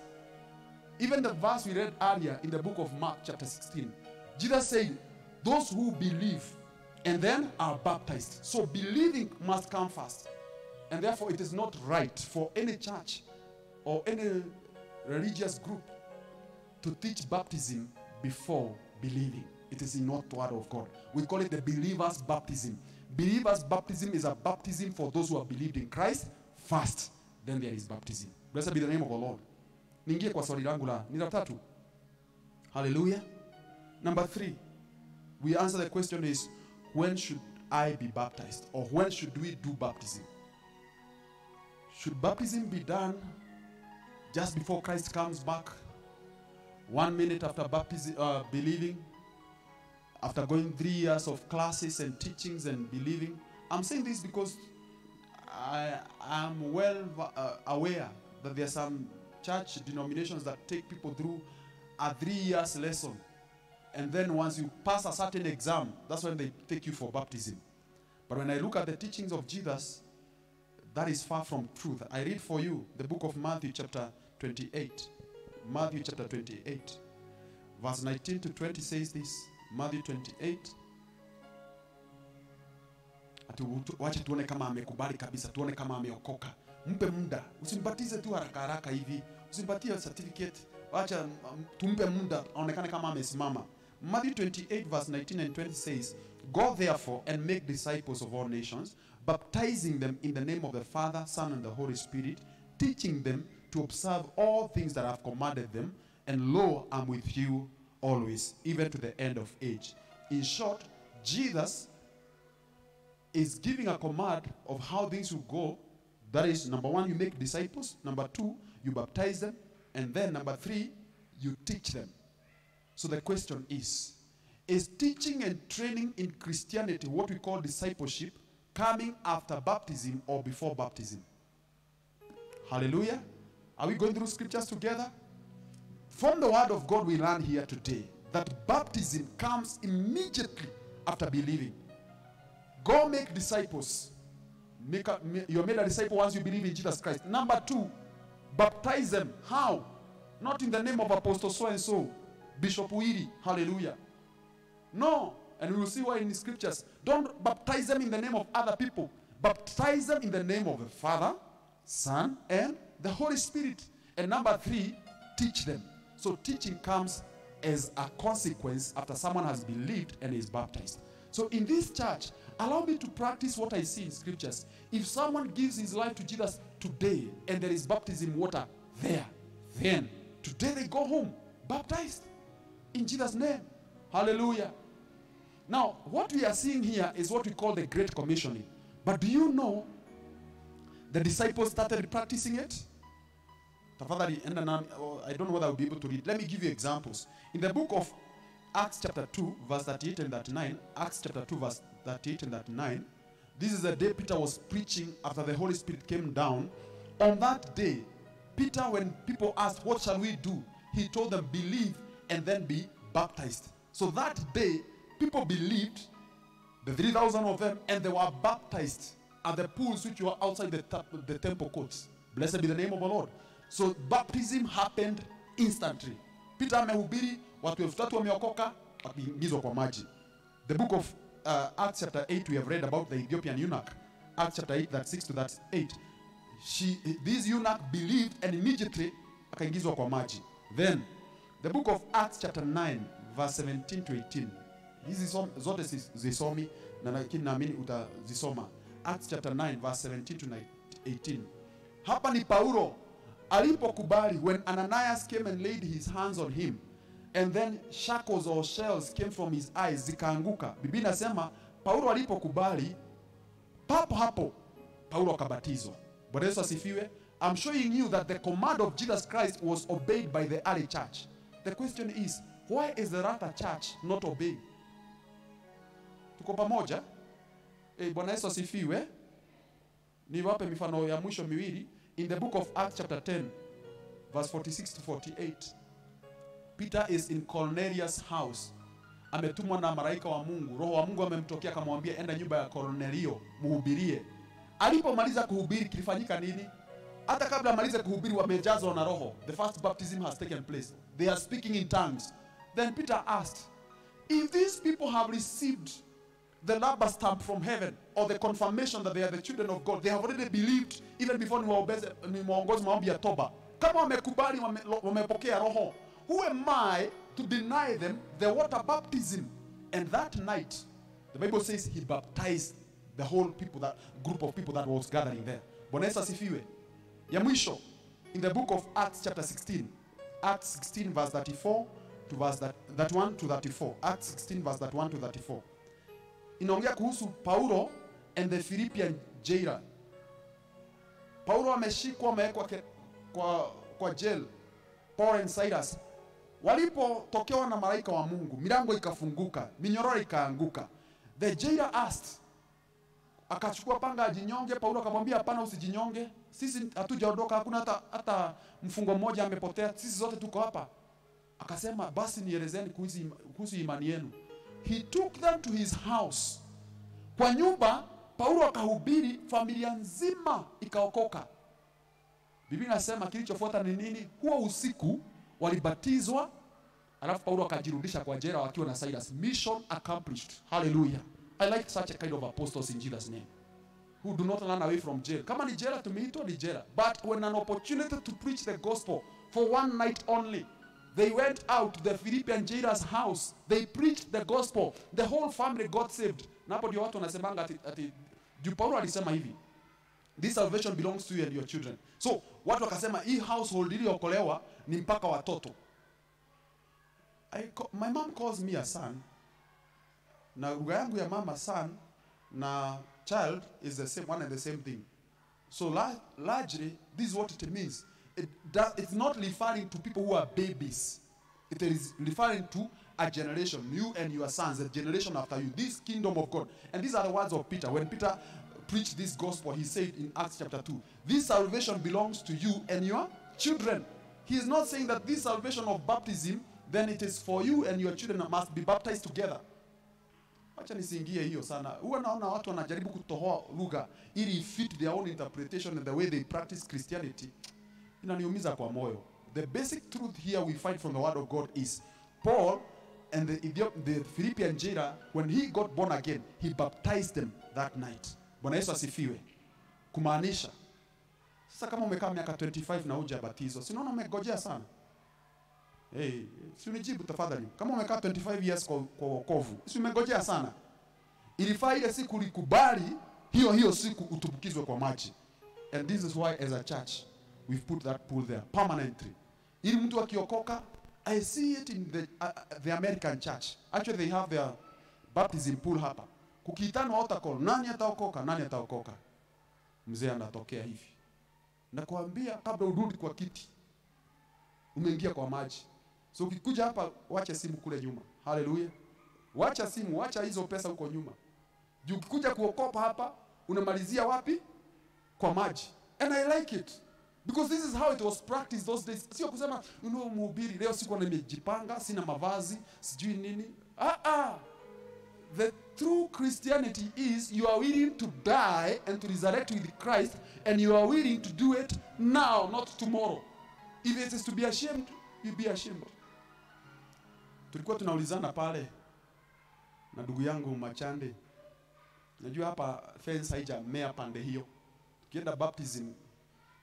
Even the verse we read earlier in the book of Mark chapter 16. Jesus said, those who believe and then are baptized. So believing must come first. And therefore it is not right for any church or any religious group to teach baptism before believing. It is not the word of God. We call it the believer's baptism. Believer's baptism is a baptism for those who have believed in Christ first. Then there is baptism. Blessed be the name of the Lord. Ningie kwa swali langu la ni la tatu. Hallelujah. Number 3. We answer the question is, when should I be baptized? Or when should we do baptism? Should baptism be done just before Christ comes back? 1 minute after baptism, believing? After going 3 years of classes and teachings and believing? I'm saying this because I am well aware that there are some church denominations that take people through a 3 years lesson. And then once you pass a certain exam, that's when they take you for baptism. But when I look at the teachings of Jesus, that is far from truth. I read for you the book of Matthew chapter 28. Matthew chapter 28. Verse 19 to 20 says this. Matthew 28. Wacha tuone kama amekubali kabisa, tuone kama ameokoka. Mpe muda. Usimbatize tu haraka haraka hivi. Usimpatie certificate. Wacha tumpe muda aonekane kama amesimama. Matthew 28 verse 19 and 20 says, go therefore and make disciples of all nations, baptizing them in the name of the Father, Son, and the Holy Spirit, teaching them to observe all things that I have commanded them, and lo, I'm with you always, even to the end of age. In short, Jesus is giving a command of how things will go. That is, number 1, you make disciples. Number 2, you baptize them. And then number 3, you teach them. So the question is teaching and training in Christianity, what we call discipleship, coming after baptism or before baptism? Hallelujah. Are we going through scriptures together? From the word of God we learn here today that baptism comes immediately after believing. Go make disciples. You're made a disciple once you believe in Jesus Christ. Number 2, baptize them. How? Not in the name of Apostle so-and-so, Bishop Uiri. Hallelujah. No. And we will see why in the scriptures. Don't baptize them in the name of other people. Baptize them in the name of the Father, Son, and the Holy Spirit. And number 3, teach them. So teaching comes as a consequence after someone has believed and is baptized. So in this church, allow me to practice what I see in scriptures. If someone gives his life to Jesus today and there is baptism water there, then today they go home baptized in Jesus' name. Hallelujah. Now, what we are seeing here is what we call the Great Commissioning. But do you know the disciples started practicing it? Tafadhali, I don't know whether I'll be able to read. Let me give you examples. In the book of Acts chapter 2, verse 38 and 39, Acts chapter 2, verse 38 and 39, this is the day Peter was preaching after the Holy Spirit came down. On that day, Peter, when people asked, what shall we do? He told them, believe and then be baptized. So that day, people believed, the 3,000 of them, and they were baptized at the pools which were outside the temple courts. Blessed be the name of the Lord. So baptism happened instantly. Peter amehubiri, watu 3,000 wameokoka, wakiingizwa kwa maji. The book of Acts chapter 8, we have read about the Ethiopian eunuch. Acts chapter 8, that 6 to that 8. This eunuch believed and immediately akaingizwa kwa maji. Then, the book of Acts chapter 9, verse 17 to 18. Hizi zote zisomi, na lakini naamini utazisoma. Acts chapter 9, verse 17 to 18. Hapa ni Paulo alipokubali, when Ananias came and laid his hands on him, and then shackles or shells came from his eyes, zikaanguka. Biblia inasema Paulo alipokubali, papo hapo Paulo akabatizwa. Bwana Yesu asifiwe. I'm showing you that the command of Jesus Christ was obeyed by the early church. The question is, why is the latter church not obeying? Tuko pamoja? Bwana Yesu asifiwe. Niwape mifano ya mwisho miwili. In the book of Acts chapter 10, verse 46 to 48. Peter is in Cornelius' house. Ametumwa na malaika wa Mungu. Roho wa Mungu amemtokea akamwambia, enda nyumba ya Cornelio, muhubirie. Alipomaliza kuhubiri, kilifanyika nini? Hata kabla amalize kuhubiri, wamejazwa na Roho. The first baptism has taken place. They are speaking in tongues. Then Peter asked, if these people have received the rubber stamp from heaven, or the confirmation that they are the children of God, they have already believed even before niwaongoze maombi ya toba. Kama wamekubali, wamepokea Roho, who am I to deny them the water baptism? And that night, the Bible says he baptized the whole people, that group of people that was gathering there. Bwana Yesu asifiwe. Ya mwisho, in the book of Acts chapter 16, Acts 16 verse 34 to verse that 1 to 34. Acts 16 verse that 1 to 34. Inaongea kuhusu Paulo and the Philippian jailer. Paulo ameshikwa, amewekwa kwa jail. Paul and Silas walipotokewa na malaika wa Mungu, milango ikafunguka, minyororo ikaanguka. The jailer asked, akachukua panga ajinyonge. Paulo akamwambia, hapana, usijinyonge. Sisi hatujaondoka, hakuna hata mfungo mmoja amepotea. Sisi zote tuko hapa. Akasema, basi nielezeni kuhusu imani yenu. He took them to his house. Kwa nyumba, Paulo akahubiri, familia nzima ikaokoka. Biblia inasema kilichofuata ni nini? Huo usiku walibatizwa, alafu Paulo akajirudisha kwa jela wakiwa na Silas. Mission accomplished. Hallelujah. I like such a kind of apostles in Jesus' name, who do not run away from jail. Kama ni jela tumeitwa ni jela. But when an opportunity to preach the gospel for one night only, they went out to the Philippian jailer's house. They preached the gospel. The whole family got saved. Napo ndio watu wanasemanga ati Paulo alisema hivi, this salvation belongs to you and your children. So watu wakasema hii household iliokolewa ni mpaka watoto. My mom calls me a son. Na lugha yangu ya mama, son na child is the same, one and the same thing. So largely, this is what it means. It's not referring to people who are babies. It is referring to a generation, you and your sons, a generation after you, this kingdom of God. And these are the words of Peter. When Peter preached this gospel, he said in Acts chapter 2, this salvation belongs to you and your children. He is not saying that this salvation of baptism, then it is for you and your children must be baptized together. Acha nisingie hiyo sana. Huwa naona watu wanajaribu kutohoa lugha ili fit their own interpretation and the way they practice Christianity. Inaniumiza kwa moyo. The basic truth here we find from the word of God is Paul and the Philippian jailer, when he got born again, he baptized them that night. Bwana Yesu asifiwe. Kumaanisha, sasa kama umekaa miaka 25 na hujabatizwa, si unaona umegojea sana? Hey, si unijibu tafadhali. Kama umekaa 25 years kwa wokovu, si umengojea sana. Ilifaa ile siku likubali hiyo siku utubukizwe kwa maji. And this is why as a church we've put that pool there permanently. Ili mtu akiokoka, I see it in the American church. Actually they have their baptism pool hapa. Kukiitana altar call, nani ataokoka? Mzee anatokea hivi. Nakwambia kabla urudi kwa kiti, umeingia kwa maji. So ukikuja hapa, wacha simu kule nyuma. Hallelujah. Wacha simu, wacha hizo pesa huko nyuma. Juu ukikuja kuokopa hapa, unamalizia wapi? Kwa maji. And I like it. Because this is how it was practiced those days. Sio kusema, mhubiri, leo siko nimejipanga, sina mavazi, sijui nini. The true Christianity is you are willing to die and to resurrect with Christ, and you are willing to do it now, not tomorrow. If it is to be ashamed, you be ashamed. Tulikuwa tunaulizana pale na ndugu yangu Machande. Najua hapa fence haijamea pande hiyo. Kienda baptism,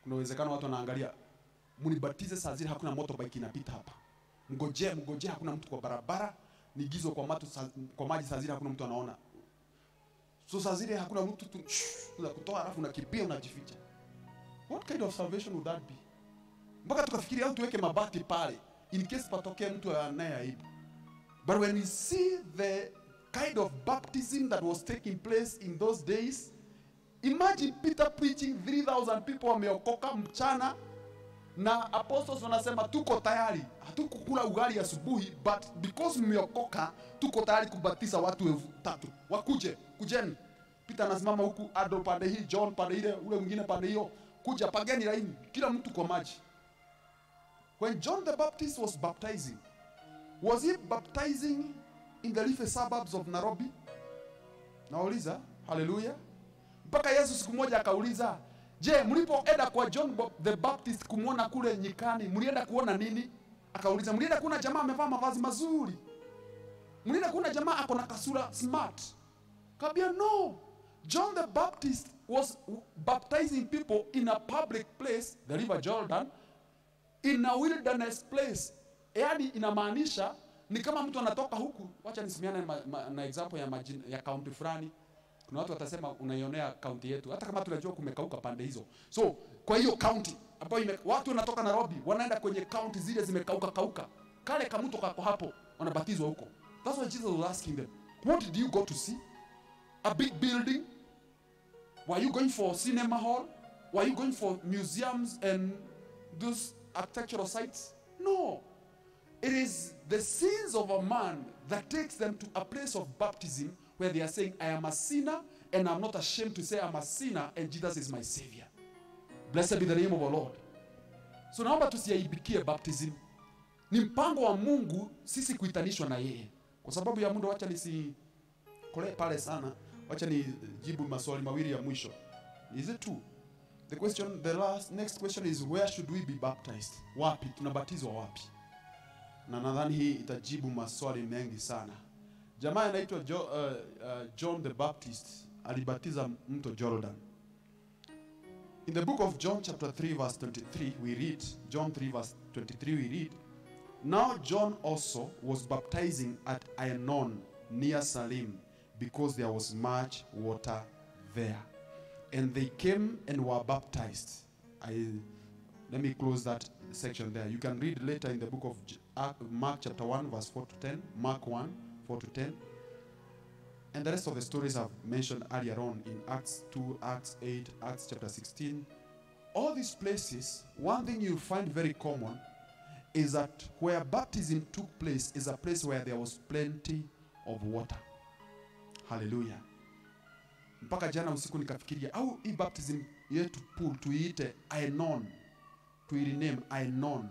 kuna uwezekano watu wanaangalia, mnibatize saa zile hakuna motorbike inapita hapa. Mgoje hakuna mtu kwa barabara, nigizo kwa maji saa zile hakuna mtu anaona. So saa zile hakuna mtu kutoa alafu unakimbia unajificha. What kind of salvation would that be? Mpaka tukafikiria au tuweke mabati pale in case patokee mtu anayeaibu. But when we see the kind of baptism that was taking place in those days, imagine Peter preaching 3,000 people wameokoka mchana, na apostles wanasema tuko tayari, hatukukula ugali asubuhi, but because mmeokoka tuko tayari kubatiza watu 3,000. Kujeni. Peter anasimama huku, Ado pande hii, John pande ile, ule mwingine pande hiyo, kuja pageni laini, kila mtu kwa maji. When John the Baptist was baptizing, was he baptizing in the leafy suburbs of Nairobi? Nauliza, hallelujah. Mpaka Yesu siku moja akauliza, je, mlipoenda kwa John the Baptist kumuona kule nyikani, mlienda kuona nini? Akauliza, mlienda kuona jamaa amevaa mavazi mazuri? Mlienda kuona jamaa ako na kasura smart? Kabia no. John the Baptist was baptizing people in a public place, the River Jordan, in a wilderness place. Yaani inamaanisha ni kama mtu anatoka huku, wacha nisimiane na example ya county fulani. Kuna watu watasema unaionea county yetu, hata kama tunajua kumekauka pande hizo. So kwa hiyo county ambayo watu wanatoka Nairobi wanaenda kwenye county zile zimekauka. Kale kamuto kako hapo wanabatizwa huko. That's why Jesus was asking them, what did you go to see? A big building? Were you going for cinema hall? Were you going for museums and those architectural sites? No. It is the sins of a man that takes them to a place of baptism where they are saying, I am a sinner and I'm not ashamed to say I'm a sinner and Jesus is my Savior. Blessed be the name of our Lord. So naomba tusiaibikie baptism. Ni mpango wa Mungu sisi kuitanishwa na yeye. Kwa sababu ya muda wacha kole pale sana. Wacha nijibu maswali mawili ya mwisho. Is it true? Next question is, where should we be baptized? Wapi? Tunabatizwa wapi? Na nadhani hii itajibu maswali mengi sana. Jamaa anaitwa John the Baptist alibatiza mto Jordan. In the book of John chapter 3 verse 23 we read, John 3 verse 23 we read, now John also was baptizing at Aenon near Salim, because there was much water there. And they came and were baptized. Let me close that section there. You can read later in the book of Mark chapter 1 verse 4 to 10. Mark 1, 4 to 10. And the rest of the stories I've mentioned earlier on in Acts 2, Acts 8, Acts chapter 16. All these places, one thing you'll find very common is that where baptism took place is a place where there was plenty of water. Hallelujah. Mpaka jana usiku nikafikiria, au hii baptism yetu pool tuiite Aenon. Tuirename Aenon.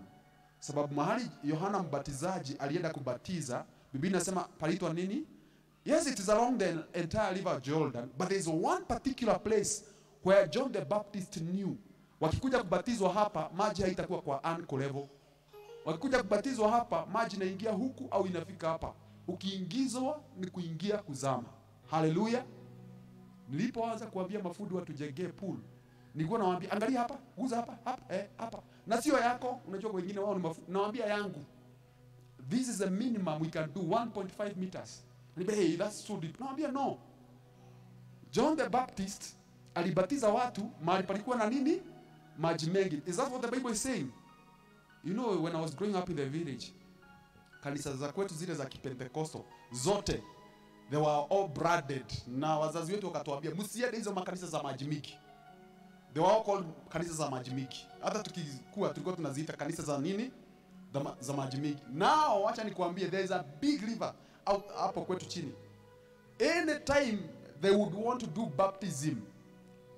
Sababu mahali Yohana Mbatizaji alienda kubatiza, Biblia inasema palitwa nini? Yes, it is along the entire river Jordan, but there is one particular place where John the Baptist knew. Wakikuja kubatizwa hapa, maji haitakuwa kwa ankle level. Wakikuja kubatizwa hapa, maji inaingia huku au inafika hapa. Ukiingizwa ni kuingia kuzama. Hallelujah. Nilipoanza kuambia mafundi watujengee pool, nilikuwa nawaambia angalia hapa, guza hapa, hapa. Na sio yako, unajua wengine wao ni mafundi. Nawaambia yangu. this is the minimum we can do, 1.5 meters. Hey, that's so deep. No. John the Baptist alibatiza watu mahali palikuwa na nini? Maji mengi. Is that what the Bible is saying? You know, when I was growing up in the village, kanisa za kwetu zile za Kipentekosto zote, they were all branded. Na wazazi wetu wakatuambia msiende hizo makanisa za maji mingi. They were all called kanisa za maji mingi. Hata tukikuwa tulikuwa tunaziita kanisa za nini? Za maji mingi. Now wacha nikuambie, there is a big river out hapo kwetu chini. Anytime they would want to do baptism,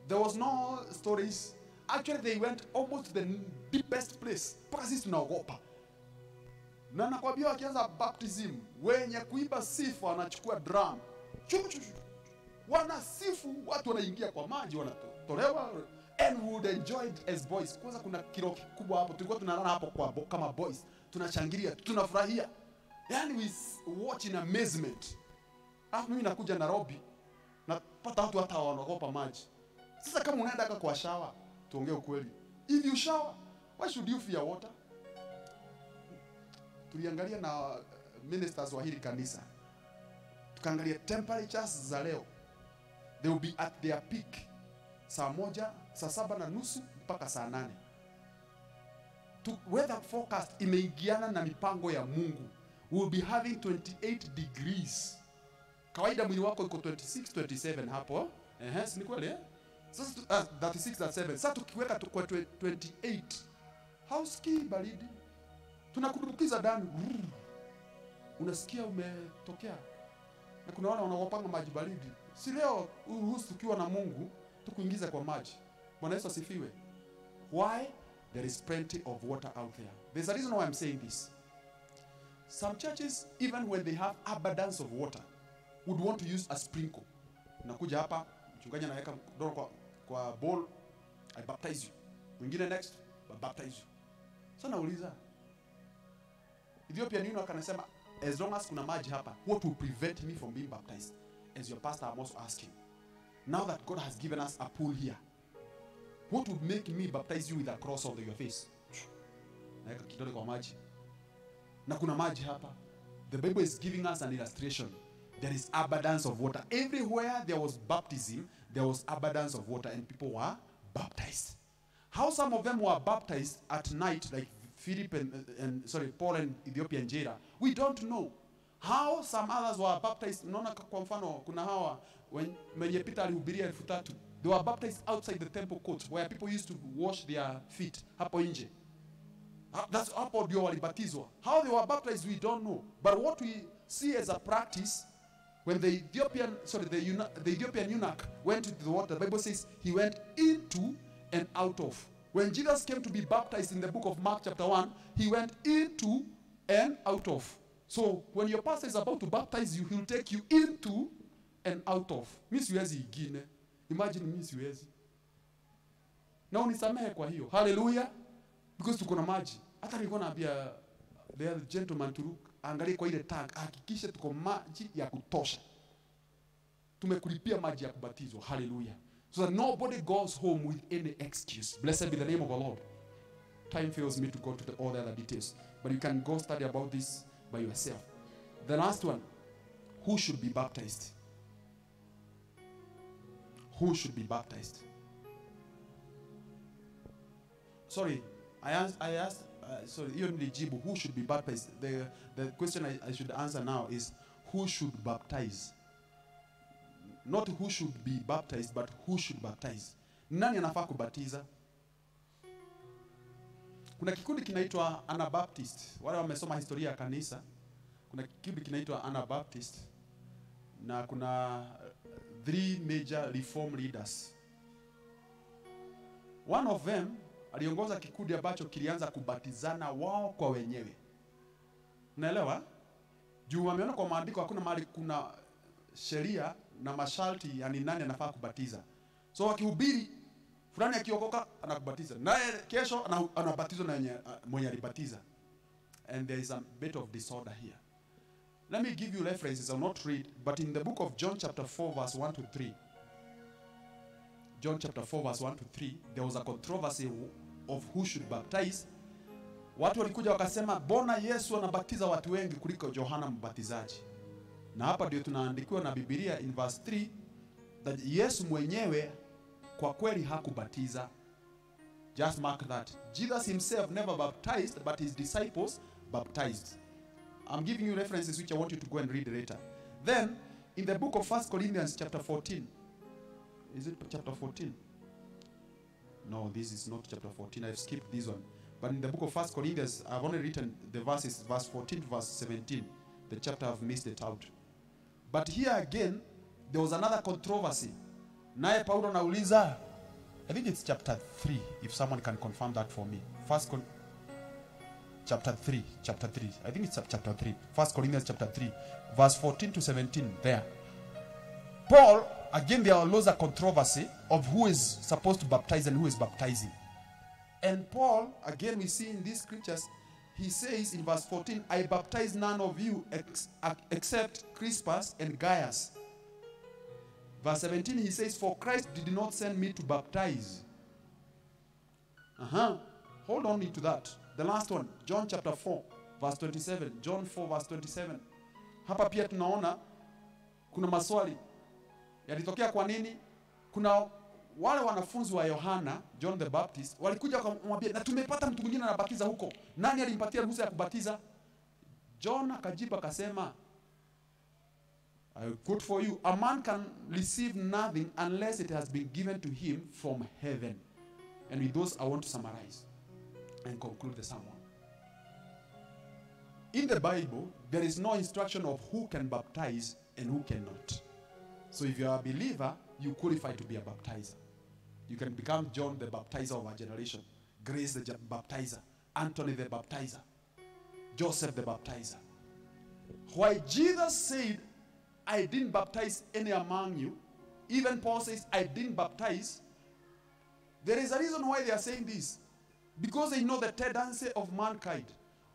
there was no stories. Actually, they went almost to the deepest place. Mpaka sisi tunaogopa. Na nakwambia wakianza baptism, wenye kuiba sifu wanachukua drum. Wanasifu, watu wanaingia kwa maji, wanatolewa, and we would enjoy it as boys. Kwanza kuna kilo kubwa hapo, tulikuwa tunalala hapo kwa kama boys. Tunashangilia, tunafurahia. Yani we watch in amazement. Mimi nakuja Nairobi, napata watu hata wanaogopa maji. Sasa kama unaenda kwa shower, tuongee ukweli. If you shower, why should you fear water? Tuliangalia na ministers wa hili kanisa. Tukaangalia temperatures za leo. They will be at their peak. Saa 1, saa 7:30 mpaka saa 8. Weather forecast imeingiana na mipango ya Mungu. We will be having 28 degrees. Kawaida mwili wako iko 26, 27 hapo. Si ni kweli? Sasa 36 na 7. Sasa tukiweka kwa 28. Hausikii baridi. Tunakudukiza ndani. Unasikia umetokea. Na kuna wale wanaopanga maji baridi. Si leo uruhusu tukiwa na Mungu tukuingiza kwa maji. Bwana Yesu asifiwe. Why? There is plenty of water out there. There's a reason why I'm saying this. Some churches, even when they have abundance of water, would want to use a sprinkle. Nakuja hapa, mchungaji anaweka mkono kwa bowl, I baptize you. Mwingine next, I baptize you. Sasa nauliza, Ethiopian Union akanasema, as long as kuna maji hapa, what will prevent me from being baptized? As your pastor, I'm also asking. Now that God has given us a pool here, what would make me baptize you with a cross on your face? Naweka kidole kwa maji. Na kuna maji hapa. The Bible is giving us an illustration. There is abundance of water. Everywhere there was baptism, there was abundance of water and people were baptized. How some of them were baptized at night, like Philip Paul and Ethiopian jailer, we don't know. How some others were baptized, unaona kwa mfano kuna hawa wenye Peter alihubiria 3,000, they were baptized outside the temple court where people used to wash their feet hapo nje. That's hapo ndio walibatizwa. How they were baptized we don't know. But what we see as a practice, when the Ethiopian eunuch went into the water, the Bible says he went into and out of. When Jesus came to be baptized in the book of Mark chapter 1, he went into and out of. So when your pastor is about to baptize you, he'll take you into and out of. Mimi siwezi igine. Imagine mimi siwezi. Na unisamehe kwa hiyo. Hallelujah. Because tuko na maji. Hata nilikuwa naambia the gentleman to look, angalie kwa ile tank, hakikisha tuko maji ya kutosha. Tumekulipia maji ya kubatizwa. Hallelujah. So that nobody goes home with any excuse. Blessed be the name of the Lord. Time fails me to go to all the other details. But you can go study about this by yourself. The last one. Who should be baptized? Who should be baptized? Sorry, I asked, you only jibu, who should be baptized? The question I should answer now is, who should baptize? Not who should be baptized, but who should baptize. Nani anafaa kubatiza? Kuna kikundi kinaitwa Anabaptist. Wale wamesoma historia ya kanisa. Kuna kikundi kinaitwa Anabaptist. Na kuna 3 major reform leaders. One of them aliongoza kikundi ambacho kilianza kubatizana wao kwa wenyewe. Unaelewa? Juu wameona kwa maandiko hakuna mahali kuna sheria na masharti yani nani anafaa kubatiza. So wakihubiri fulani akiokoka anakubatiza. Naye kesho anabatizwa na mwenye alibatiza. And there is a bit of disorder here. Let me give you references. I'll not read, but in the book of John chapter 4 verse 1 to 3. John chapter 4 verse 1 to 3, there was a controversy of who should baptize. Watu walikuja wakasema, bona Yesu anabatiza watu wengi kuliko Yohana Mbatizaji. Na hapa ndio tunaandikiwa na Biblia in verse 3 that Yesu mwenyewe kwa kweli hakubatiza. Just mark that. Jesus himself never baptized, but his disciples baptized. I'm giving you references which I want you to go and read later. Then, in the book of 1 Corinthians chapter 14. Is it chapter 14? No, this is not chapter 14. I've skipped this one. But in the book of 1 Corinthians, I've only written the verses, verse 14 to verse 17. The chapter I've missed it out. But here again, there was another controversy. Naye Paulo nauliza, I think it's chapter 3, if someone can confirm that for me. Chapter 3. I think it's chapter 3. 1 Corinthians chapter 3, verse 14 to 17 there. Paul, again there arose a controversy of who is supposed to baptize and who is baptizing. And Paul, again we see in these scriptures, he says in verse 14, I baptize none of you except Crispus and Gaius. Verse 17 he says, for Christ did not send me to baptize. Hold on to that. The last one, John chapter 4, verse 27. John 4, verse 27. Hapa pia tunaona kuna maswali yalitokea. Kwa nini? Kuna wale wanafunzi wa Yohana, John the Baptist, walikuja kumwambia, na tumepata mtu mwingine anabatiza huko. Nani alimpatia ruhusa ya kubatiza? John akajibu akasema, good for you. A man can receive nothing unless it has been given to him from heaven. And with those, I want to summarize and conclude the sermon. In the Bible, there is no instruction of who can baptize and who cannot. So if you are a believer, you qualify to be a baptizer. You can become John the baptizer of our generation, Grace the baptizer, Anthony the baptizer, Joseph the baptizer. Why Jesus said, I didn't baptize any among you, even Paul says, I didn't baptize, there is a reason why they are saying this. Because they know the tendency of mankind.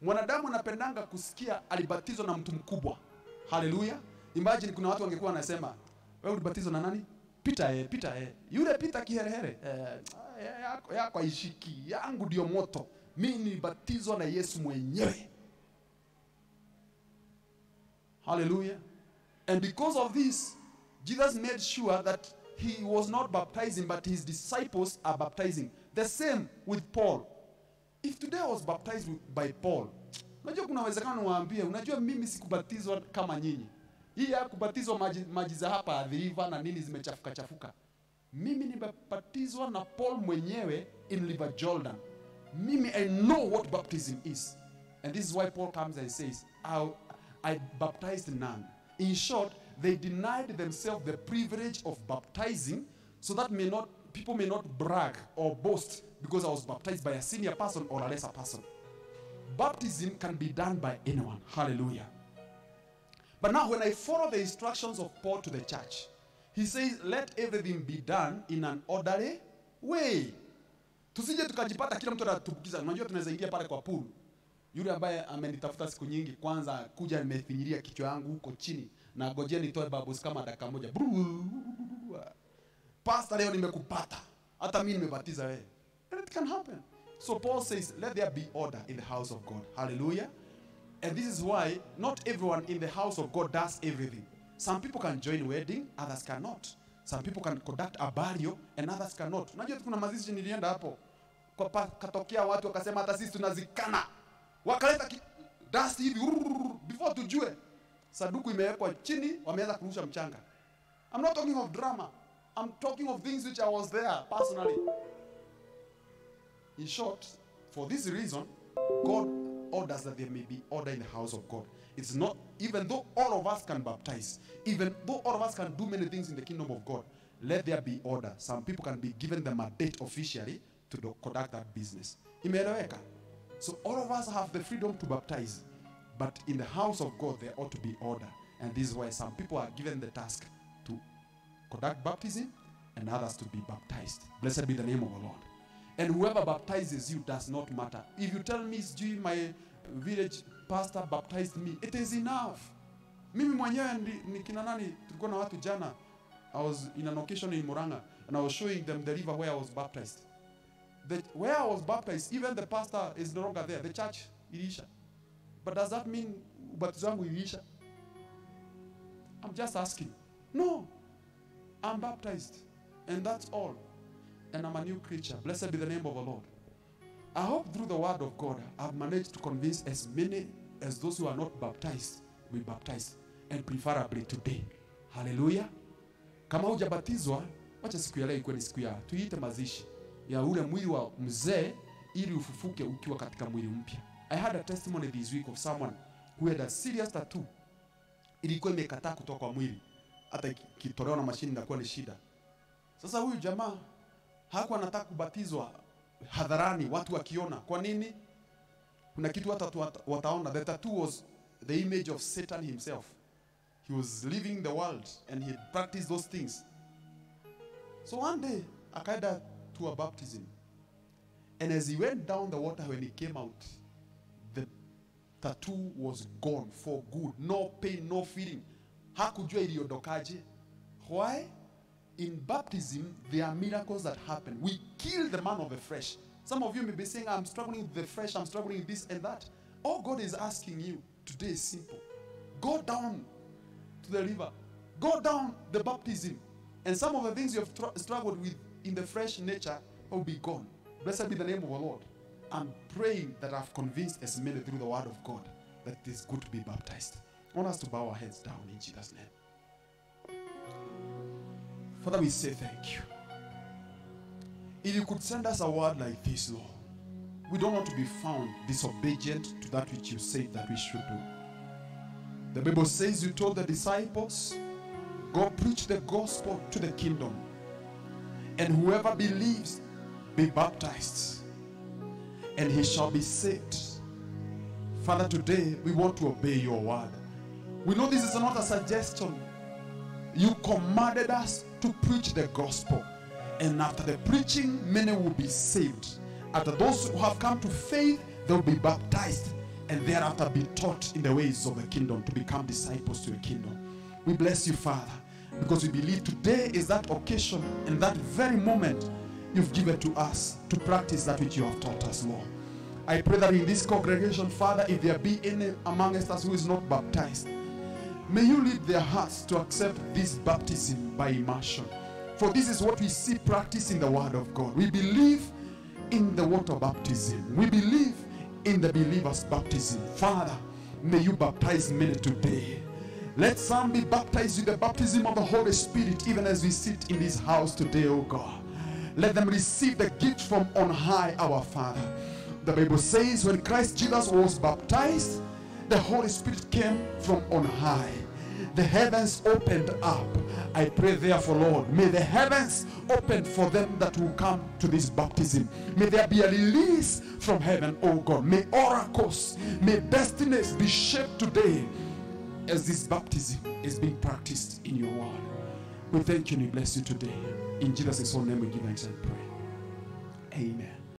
Mwanadamu anapendanga kusikia alibatizwa na mtu mkubwa. Hallelujah. Imagine kuna watu wangekuwa wanasema, wewe ulibatizwa na nani? Peter. Yule Peter kiherehere. Yako haishiki, yangu ndio moto. Mimi nilibatizwa na Yesu mwenyewe. Hallelujah. And because of this, Jesus made sure that he was not baptizing, but his disciples are baptizing. The same with Paul. If today I was baptized by Paul, unajua kuna uwezekano niwaambie, unajua mimi sikubatizwa kama nyinyi. Hii ya kubatizwa maji za hapa adhiriva na nini zimechafuka. Mimi nimebatizwa na Paul mwenyewe in River Jordan. Mimi, I know what baptism is. And this is why Paul comes and says, I baptized none. In short, they denied themselves the privilege of baptizing so that people may not brag or boast because I was baptized by a senior person or a lesser person. Baptism can be done by anyone. Hallelujah. But now when I follow the instructions of Paul to the church, he says, let everything be done in an orderly way. Tusije tukajipata kila mtu anatubukiza. Unajua tunaweza ingia pale kwa pool. Yule ambaye amenitafuta siku nyingi, kwanza kuja nimefinyiria kichwa yangu huko chini na ngojea nitoe bubbles kama dakika moja. Pastor, leo nimekupata. Hata mimi nimebatiza wewe. And it can happen. So Paul says, let there be order in the house of God. Hallelujah. And this is why not everyone in the house of God does everything. Some people can join wedding, others cannot. Some people can conduct a burial and others cannot. Unajua kuna mazishi nilienda hapo. Kwa katokea watu wakasema hata sisi tunazikana. Wakaleta dust hivi before tujue. Saduku imewekwa chini, wameanza kurusha mchanga. I'm not talking of drama. I'm talking of things which I was there personally. In short, for this reason, God orders that there may be order in the house of God. It's not, even though all of us can baptize, even though all of us can do many things in the kingdom of God, let there be order. Some people can be given them a date officially to conduct that business. Imeeleweka? So all of us have the freedom to baptize. But in the house of God, there ought to be order. And this is why some people are given the task to conduct baptism and others to be baptized. Blessed be the name of the Lord. And whoever baptizes you does not matter. If you tell me, my village pastor baptized me, it is enough. Mimi mwenyewe ni kina nani, tulikuwa na watu jana. I was in an occasion in Muranga and I was showing them the river where I was baptized. where I was baptized, even the pastor is no longer there. The church, ilisha. But does that mean ubatizo wangu ilisha? I'm just asking. No. I'm baptized. And that's all. And I'm a new creature. Blessed be the name of the Lord. I hope through the word of God, I've managed to convince as many as those who are not baptized will be baptized. And preferably today. Hallelujah. Kama hujabatizwa, wacha siku ya leo ikuwe ni siku ya tuiite mazishi ya ule mwili wa mzee ili ufufuke ukiwa katika mwili mpya. I had a testimony this week of someone who had a serious tattoo. Ilikuwa imekataa kutoka kwa mwili. Hata kitolewa na mashini inakuwa ni shida. Sasa huyu jamaa hakuwa anataka kubatizwa hadharani watu wakiona. Kwa nini? Kuna kitu wataona. The tattoo was the image of Satan himself. He was living the world and he practiced those things. So one day, akaenda to a baptism. And as he went down the water, when he came out, the tattoo was gone for good. No pain, no feeling. Hakujua iliondokaje. Why? In baptism, there are miracles that happen. We kill the man of the flesh. Some of you may be saying, I'm struggling with the flesh, I'm struggling with this and that. All God is asking you today is simple. Go down to the river. Go down the baptism. And some of the things you have struggled with in the fresh nature will be gone. Blessed be the name of the Lord. I'm praying that I've convinced as many through the word of God that it is good to be baptized. I want us to bow our heads down in Jesus' name. Father, we say thank you. If you could send us a word like this, Lord, we don't want to be found disobedient to that which you said that we should do. The Bible says you told the disciples, go preach the gospel to the kingdom, and whoever believes be baptized, and he shall be saved. Father, today we want to obey your word. We know this is not a suggestion. You commanded us to preach the gospel, and after the preaching, many will be saved. After those who have come to faith, they will be baptized, and thereafter be taught in the ways of the kingdom to become disciples to the kingdom. We bless you, Father, because we believe today is that occasion and that very moment you've given to us to practice that which you have taught us, Lord. I pray that in this congregation, Father, if there be any amongst us who is not baptized, may you lead their hearts to accept this baptism by immersion. For this is what we see practiced in the word of God. We believe in the water baptism. We believe in the believer's baptism. Father, may you baptize many today. Let some be baptized with the baptism of the Holy Spirit, even as we sit in this house today, O God. Let them receive the gift from on high, our Father. The Bible says when Christ Jesus was baptized, the Holy Spirit came from on high. The heavens opened up. I pray therefore, Lord, may the heavens open for them that will come to this baptism. May there be a release from heaven, oh God. May oracles, may destinies be shaped today as this baptism is being practiced in your word. We thank you and we bless you today. In Jesus' name we give thanks and pray. Amen.